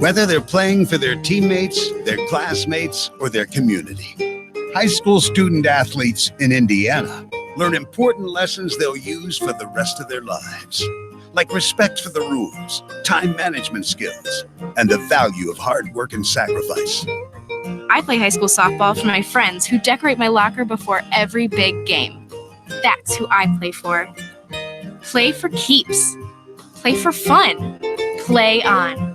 Whether they're playing for their teammates, their classmates, or their community, High school student athletes in Indiana learn important lessons they'll use for the rest of their lives, like respect for the rules, time management skills, and the value of hard work and sacrifice. I play high school softball for my friends who decorate my locker before every big game. That's who I play for. Play for keeps. Play for fun. Play on.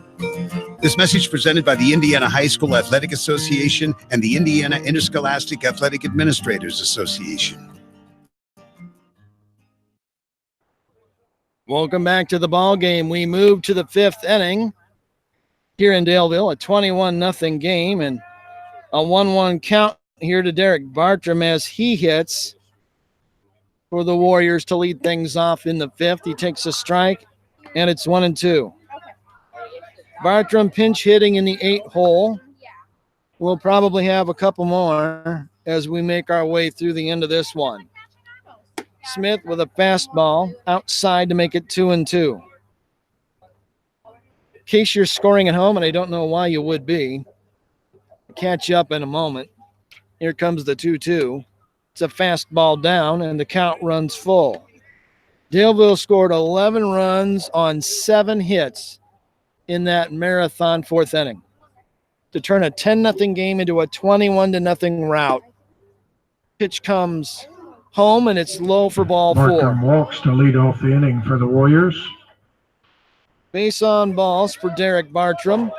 This message presented by the Indiana High School Athletic Association and the Indiana Interscholastic Athletic Administrators Association. Welcome back to the ball game. We move to the 5th inning here in Daleville, a 21-0 game, and a 1-1 count here to Derek Bartram as he hits for the Warriors to lead things off in the 5th. He takes a strike, and it's 1-2. Bartram pinch hitting in the 8 hole. We'll probably have a couple more as we make our way through the end of this one. Smith with a fastball outside to make it 2-2. In case you're scoring at home, and I don't know why you would be, I'll catch you up in a moment. Here comes the 2-2. It's a fastball down, and the count runs full. Daleville scored 11 runs on 7 hits in that marathon 4th inning to turn a 10-0 game into a 21-0 rout. Pitch comes home, and it's low for ball 4. Bartram walks to lead off the inning for the Warriors. Base on balls for Derek Bartram.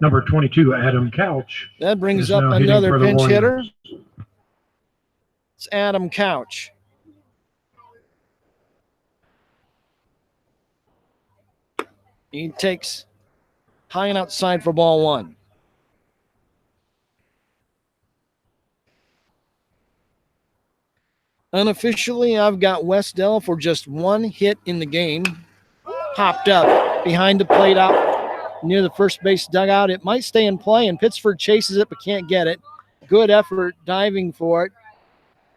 Number 22, Adam Couch. That brings is up now hitting another for the pinch hitter. Warriors. It's Adam Couch. He takes high and outside for ball 1. Unofficially, I've got Wes-Del for just 1 hit in the game. Popped up behind the plate out near the first base dugout. It might stay in play, and Pittsford chases it but can't get it. Good effort diving for it.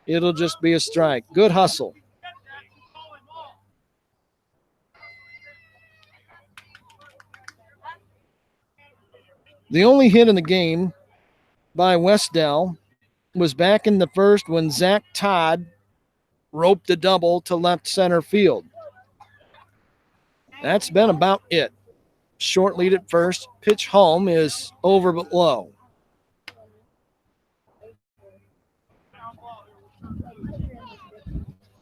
It'll just be a strike. Good hustle. The only hit in the game by Wes-Del was back in the 1st when Zach Todd roped a double to left center field. That's been about it. Short lead at 1st. Pitch home is over but low.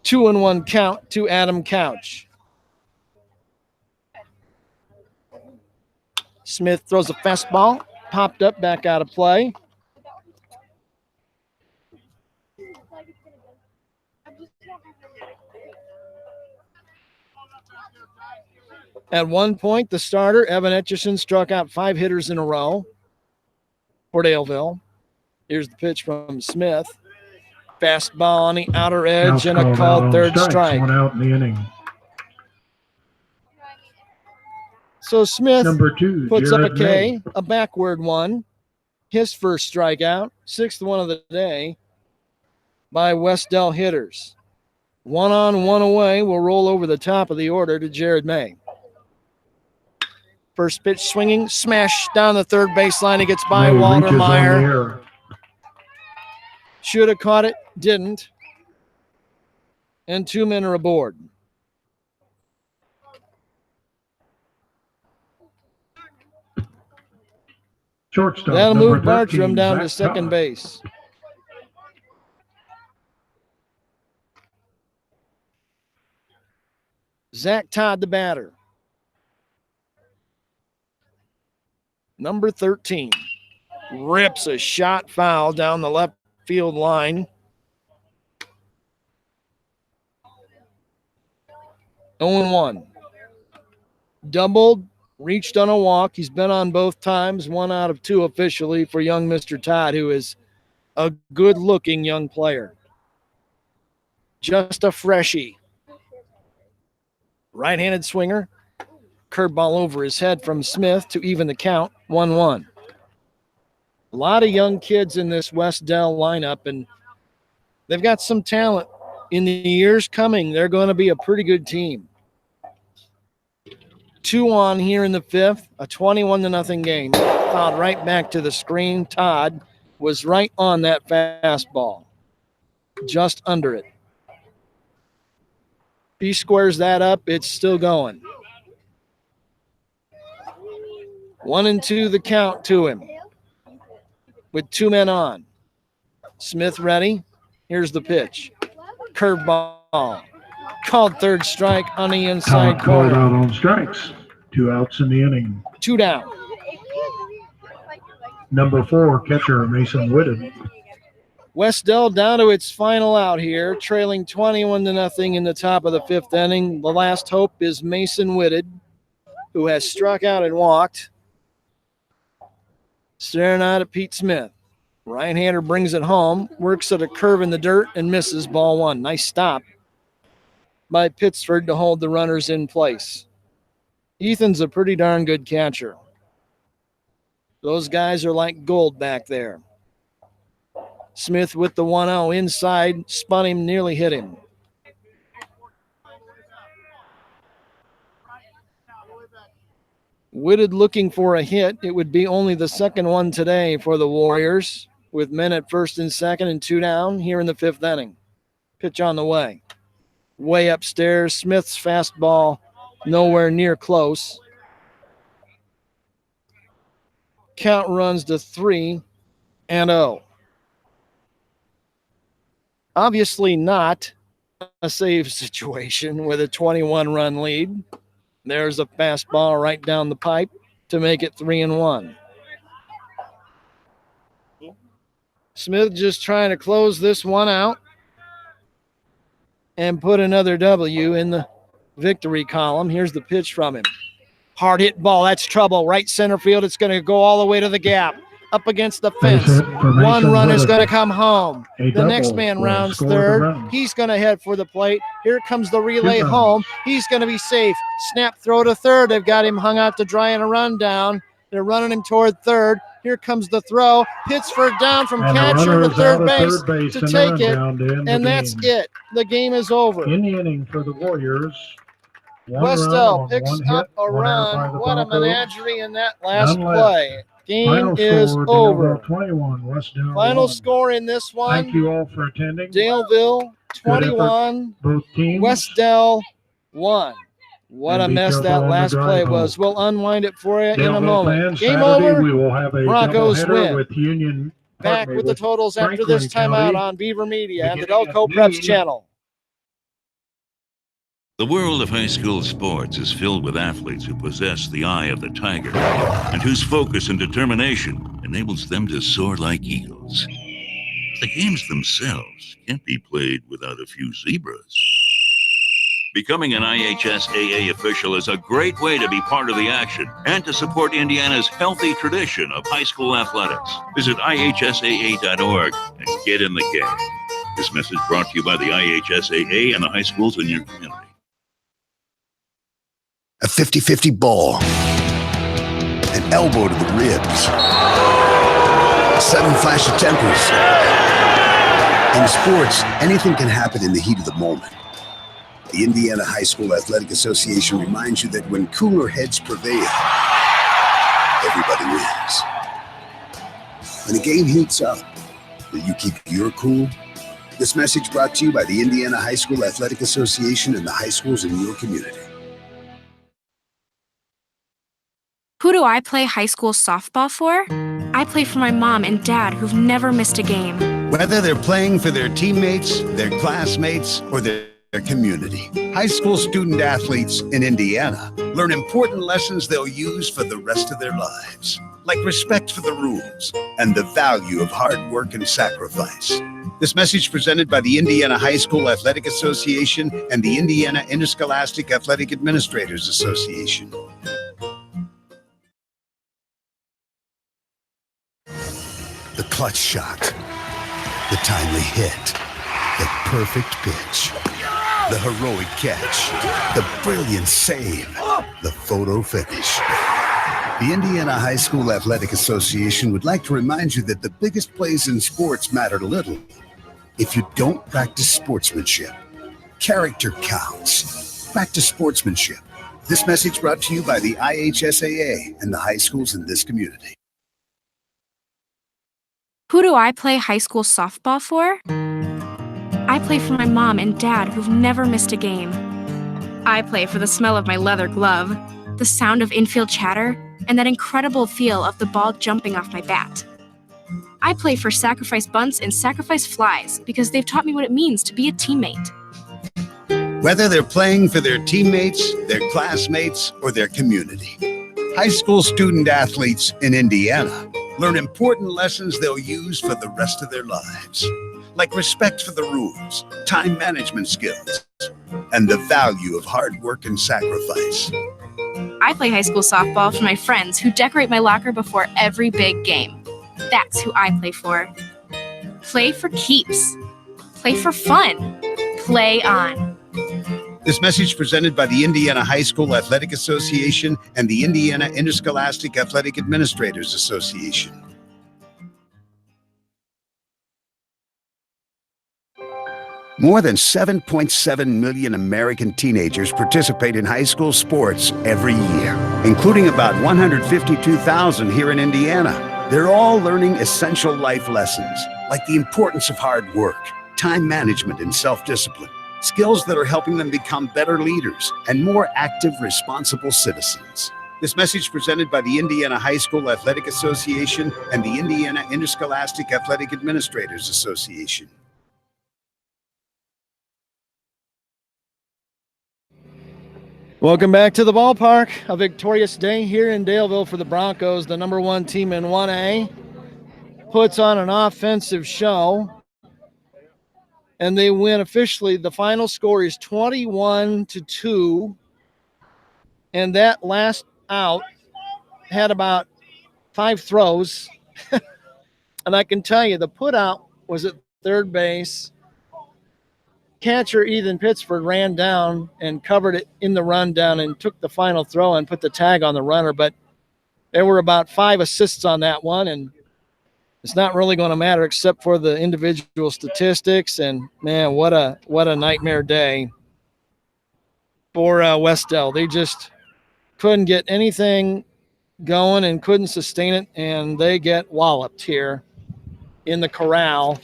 Two and 1 count to Adam Couch. Smith throws a fastball, popped up, back out of play. At one point, the starter, Evan Etchison, struck out 5 hitters in a row for Daleville. Here's the pitch from Smith. Fastball on the outer edge and a called 3rd strike. 1 out in the inning. So Smith Number 2, puts up a Jared K, May. a backward one. His first strikeout, 6th one of the day by Wes-Del hitters. 1 on, 1 away will roll over the top of the order to Jared May. First pitch swinging, smash down the 3rd baseline. It gets by May Walter reaches on the Meyer. air. Should have caught it, didn't. And 2 men are aboard. Shortstop. That'll number move Bartram 13, down to Zach 2nd Todd. base. Zach Todd, the batter. Number 13 rips a shot foul down the left field line. 0-1. Doubled, reached on a walk. He's been on both times, 1 out of 2 officially for young Mr. Todd, who is a good-looking young player. Just a freshie. Right-handed swinger. Curveball over his head from Smith to even the count, 1-1. A lot of young kids in this Wes-Del lineup, and they've got some talent. In the years coming, they're going to be a pretty good team. 2 on here in the 5th, a 21-0 game. Fouled right back to the screen. Todd was right on that fastball, just under it. He squares that up, it's still going. 1-2 the count to him with 2 men on. Smith ready. Here's the pitch. Curveball. Called third strike on the inside Todd called corner. out on strikes. 2 outs in the inning. 2 down. Number 4, catcher Mason Whitted. Wes-Del down to its final out here, trailing 21-0 in the top of the 5th inning. The last hope is Mason Whitted, who has struck out and walked. Staring out at Pete Smith. Right-hander brings it home, works at a curve in the dirt and misses. Ball 1. Nice stop by Pittsford to hold the runners in place. Ethan's a pretty darn good catcher. Those guys are like gold back there. Smith with the 1-0 inside, spun him, nearly hit him. Whitted looking for a hit. It would be only the second one today for the Warriors, with men at first and second and 2 down here in the 5th inning. Pitch on the way. Way upstairs, Smith's fastball nowhere near close. Count runs to 3-0. Obviously not a save situation with a 21-run lead. There's a fastball right down the pipe to make it 3-1. Smith just trying to close this one out and put another W in the victory column. Here's the pitch from him. Hard hit ball. That's trouble. Right center field. It's going to go all the way to the gap. Up against the fence. One run is going to come home. The next man rounds third. He's going to head for the plate. Here comes the relay home. He's going to be safe. Snap throw to third. They've got him hung out to dry and a run down. They're running him toward third. Here comes the throw. Pittsford down from catcher to third base to take it. And that's it. The game is over. In the inning for the Warriors. Wes-Del picks up a run. What a menagerie in that last play. Game is over. 21, Wes-Del Final 1. score in this one. Thank you all for attending. Daleville 21, Both teams. Wes-Del 1. What a And be mess careful that on the last drive play home. was. We'll unwind it for you in a Daleville moment. fans, Game Saturday, over. We will have a Broncos doubleheader win. with Union. Back with the totals after this Franklin timeout County, on Beaver Media and the beginning Delco at Preps noon. channel. The world of high school sports is filled with athletes who possess the eye of the tiger and whose focus and determination enables them to soar like eagles. The games themselves can't be played without a few zebras. Becoming an IHSAA official is a great way to be part of the action and to support Indiana's healthy tradition of high school athletics. Visit IHSAA.org and get in the game. This message brought to you by the IHSAA and the high schools in your community. A 50-50 ball. An elbow to the ribs. A sudden flash of tempers. In sports, anything can happen in the heat of the moment. The Indiana High School Athletic Association reminds you that when cooler heads prevail, everybody wins. When the game heats up, will you keep your cool? This message brought to you by the Indiana High School Athletic Association and the high schools in your community. Who do I play high school softball for? I play for my mom and dad who've never missed a game. Whether they're playing for their teammates, their classmates, or their community, high school student athletes in Indiana learn important lessons they'll use for the rest of their lives, like respect for the rules and the value of hard work and sacrifice. This message presented by the Indiana High School Athletic Association and the Indiana Interscholastic Athletic Administrators Association. The clutch shot, the timely hit, the perfect pitch, the heroic catch, the brilliant save, the photo finish. The Indiana High School Athletic Association would like to remind you that the biggest plays in sports matter little if you don't practice sportsmanship. Character counts. Practice sportsmanship. This message brought to you by the IHSAA and the high schools in this community. Who do I play high school softball for? I play for my mom and dad who've never missed a game. I play for the smell of my leather glove, the sound of infield chatter, and that incredible feel of the ball jumping off my bat. I play for sacrifice bunts and sacrifice flies because they've taught me what it means to be a teammate. Whether they're playing for their teammates, their classmates, or their community, high school student athletes in Indiana learn important lessons they'll use for the rest of their lives, like respect for the rules, time management skills, and the value of hard work and sacrifice. I play high school softball for my friends who decorate my locker before every big game. That's who I play for. Play for keeps. Play for fun. Play on. This message presented by the Indiana High School Athletic Association and the Indiana Interscholastic Athletic Administrators Association. More than 7.7 million American teenagers participate in high school sports every year, including about 152,000 here in Indiana. They're all learning essential life lessons, like the importance of hard work, time management, and self-discipline. Skills that are helping them become better leaders and more active, responsible citizens. This message presented by the Indiana High School Athletic Association and the Indiana Interscholastic Athletic Administrators Association. Welcome back to the ballpark. A victorious day here in Daleville for the Broncos, the number one team in 1A. Puts on an offensive show, and they win officially. The final score is 21-2, and that last out had about 5 throws. And I can tell you the put out was at third base. Catcher Ethan Pittsford ran down and covered it in the rundown and took the final throw and put the tag on the runner. But there were about 5 assists on that one, and it's not really going to matter except for the individual statistics. And man, what a nightmare day for Wes-Del. They just couldn't get anything going and couldn't sustain it, and they get walloped here in the corral.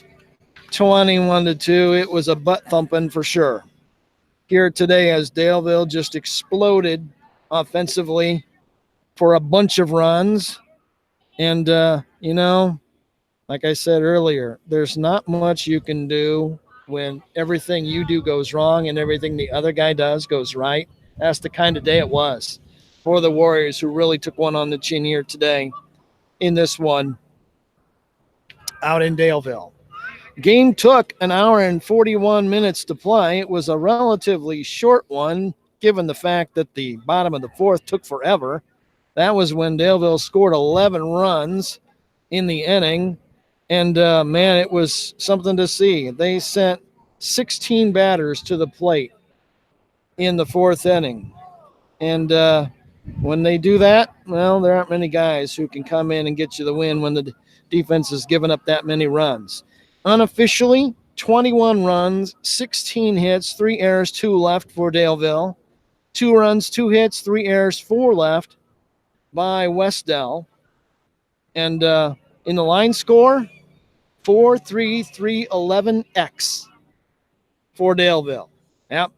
21-2. It was a butt thumping for sure. Here today, as Daleville just exploded offensively for a bunch of runs. And, like I said earlier, there's not much you can do when everything you do goes wrong and everything the other guy does goes right. That's the kind of day it was for the Warriors, who really took one on the chin here today in this one out in Daleville. Game took an hour and 41 minutes to play. It was a relatively short one, given the fact that the bottom of the fourth took forever. That was when Daleville scored 11 runs in the inning. And, man, it was something to see. They sent 16 batters to the plate in the fourth inning. And when they do that, well, there aren't many guys who can come in and get you the win when the defense has given up that many runs. Unofficially, 21 runs, 16 hits, 3 errors, 2 left for Daleville. 2 runs, 2 hits, 3 errors, 4 left by Wes-Del. And in the line score, 4-3-3-11-X for Daleville. Yep.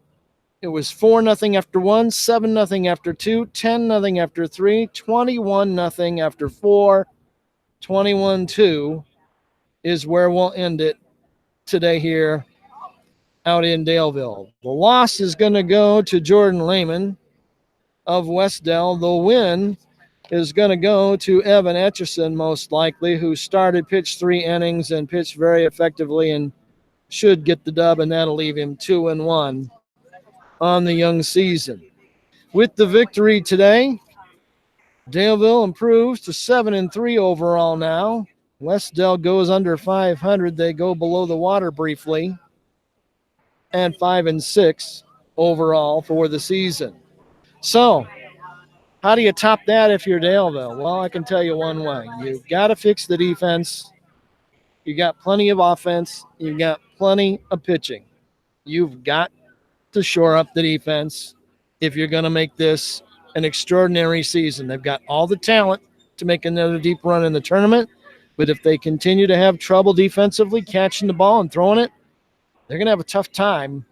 It was 4-0 after 1, 7-0 after 2, 10-0 after 3, 21-0 after 4, 21-2 is where we'll end it today here out in Daleville. The loss is going to go to Jordan Lehman of Wes-Del. The win is going to go to Evan Etchison, most likely, who pitched 3 innings and pitched very effectively and should get the dub, and that'll leave him 2-1 on the young season. With the victory today, Daleville improves to 7-3 overall now. Wes-Del goes under 500. They go below the water briefly, and 5-6 overall for the season. So, how do you top that if you're Daleville? Well, I can tell you one way. You've got to fix the defense. You got plenty of offense. You've got plenty of pitching. You've got to shore up the defense if you're going to make this an extraordinary season. They've got all the talent to make another deep run in the tournament. But if they continue to have trouble defensively catching the ball and throwing it, they're going to have a tough time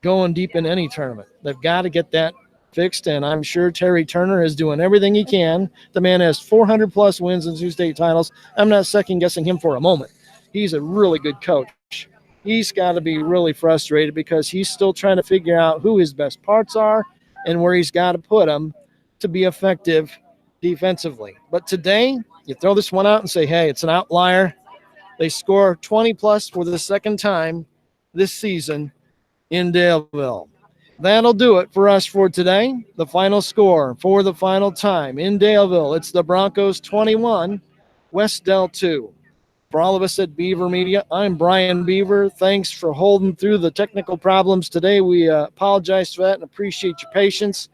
going deep in any tournament. They've got to get that fixed, and I'm sure Terry Turner is doing everything he can. The man has 400-plus wins and 2 state titles. I'm not second-guessing him for a moment. He's a really good coach. He's got to be really frustrated because he's still trying to figure out who his best parts are and where he's got to put them to be effective defensively. But today, you throw this one out and say, hey, it's an outlier. They score 20-plus for the second time this season in Daleville. That'll do it for us for today. The final score for the final time in Daleville, it's the Broncos 21, Wes-Del 2. For all of us at Beaver Media, I'm Brian Beaver. Thanks for holding through the technical problems today. We apologize for that and appreciate your patience.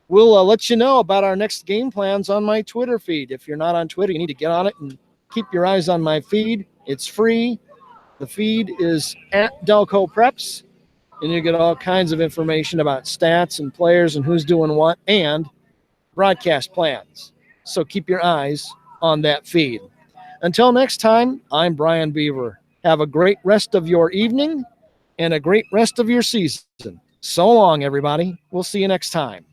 We'll let you know about our next game plans on my Twitter feed. If you're not on Twitter, you need to get on it and keep your eyes on my feed. It's free. The feed is at Delco Preps, and you get all kinds of information about stats and players and who's doing what and broadcast plans. So keep your eyes on that feed. Until next time, I'm Brian Beaver. Have a great rest of your evening and a great rest of your season. So long, everybody. We'll see you next time.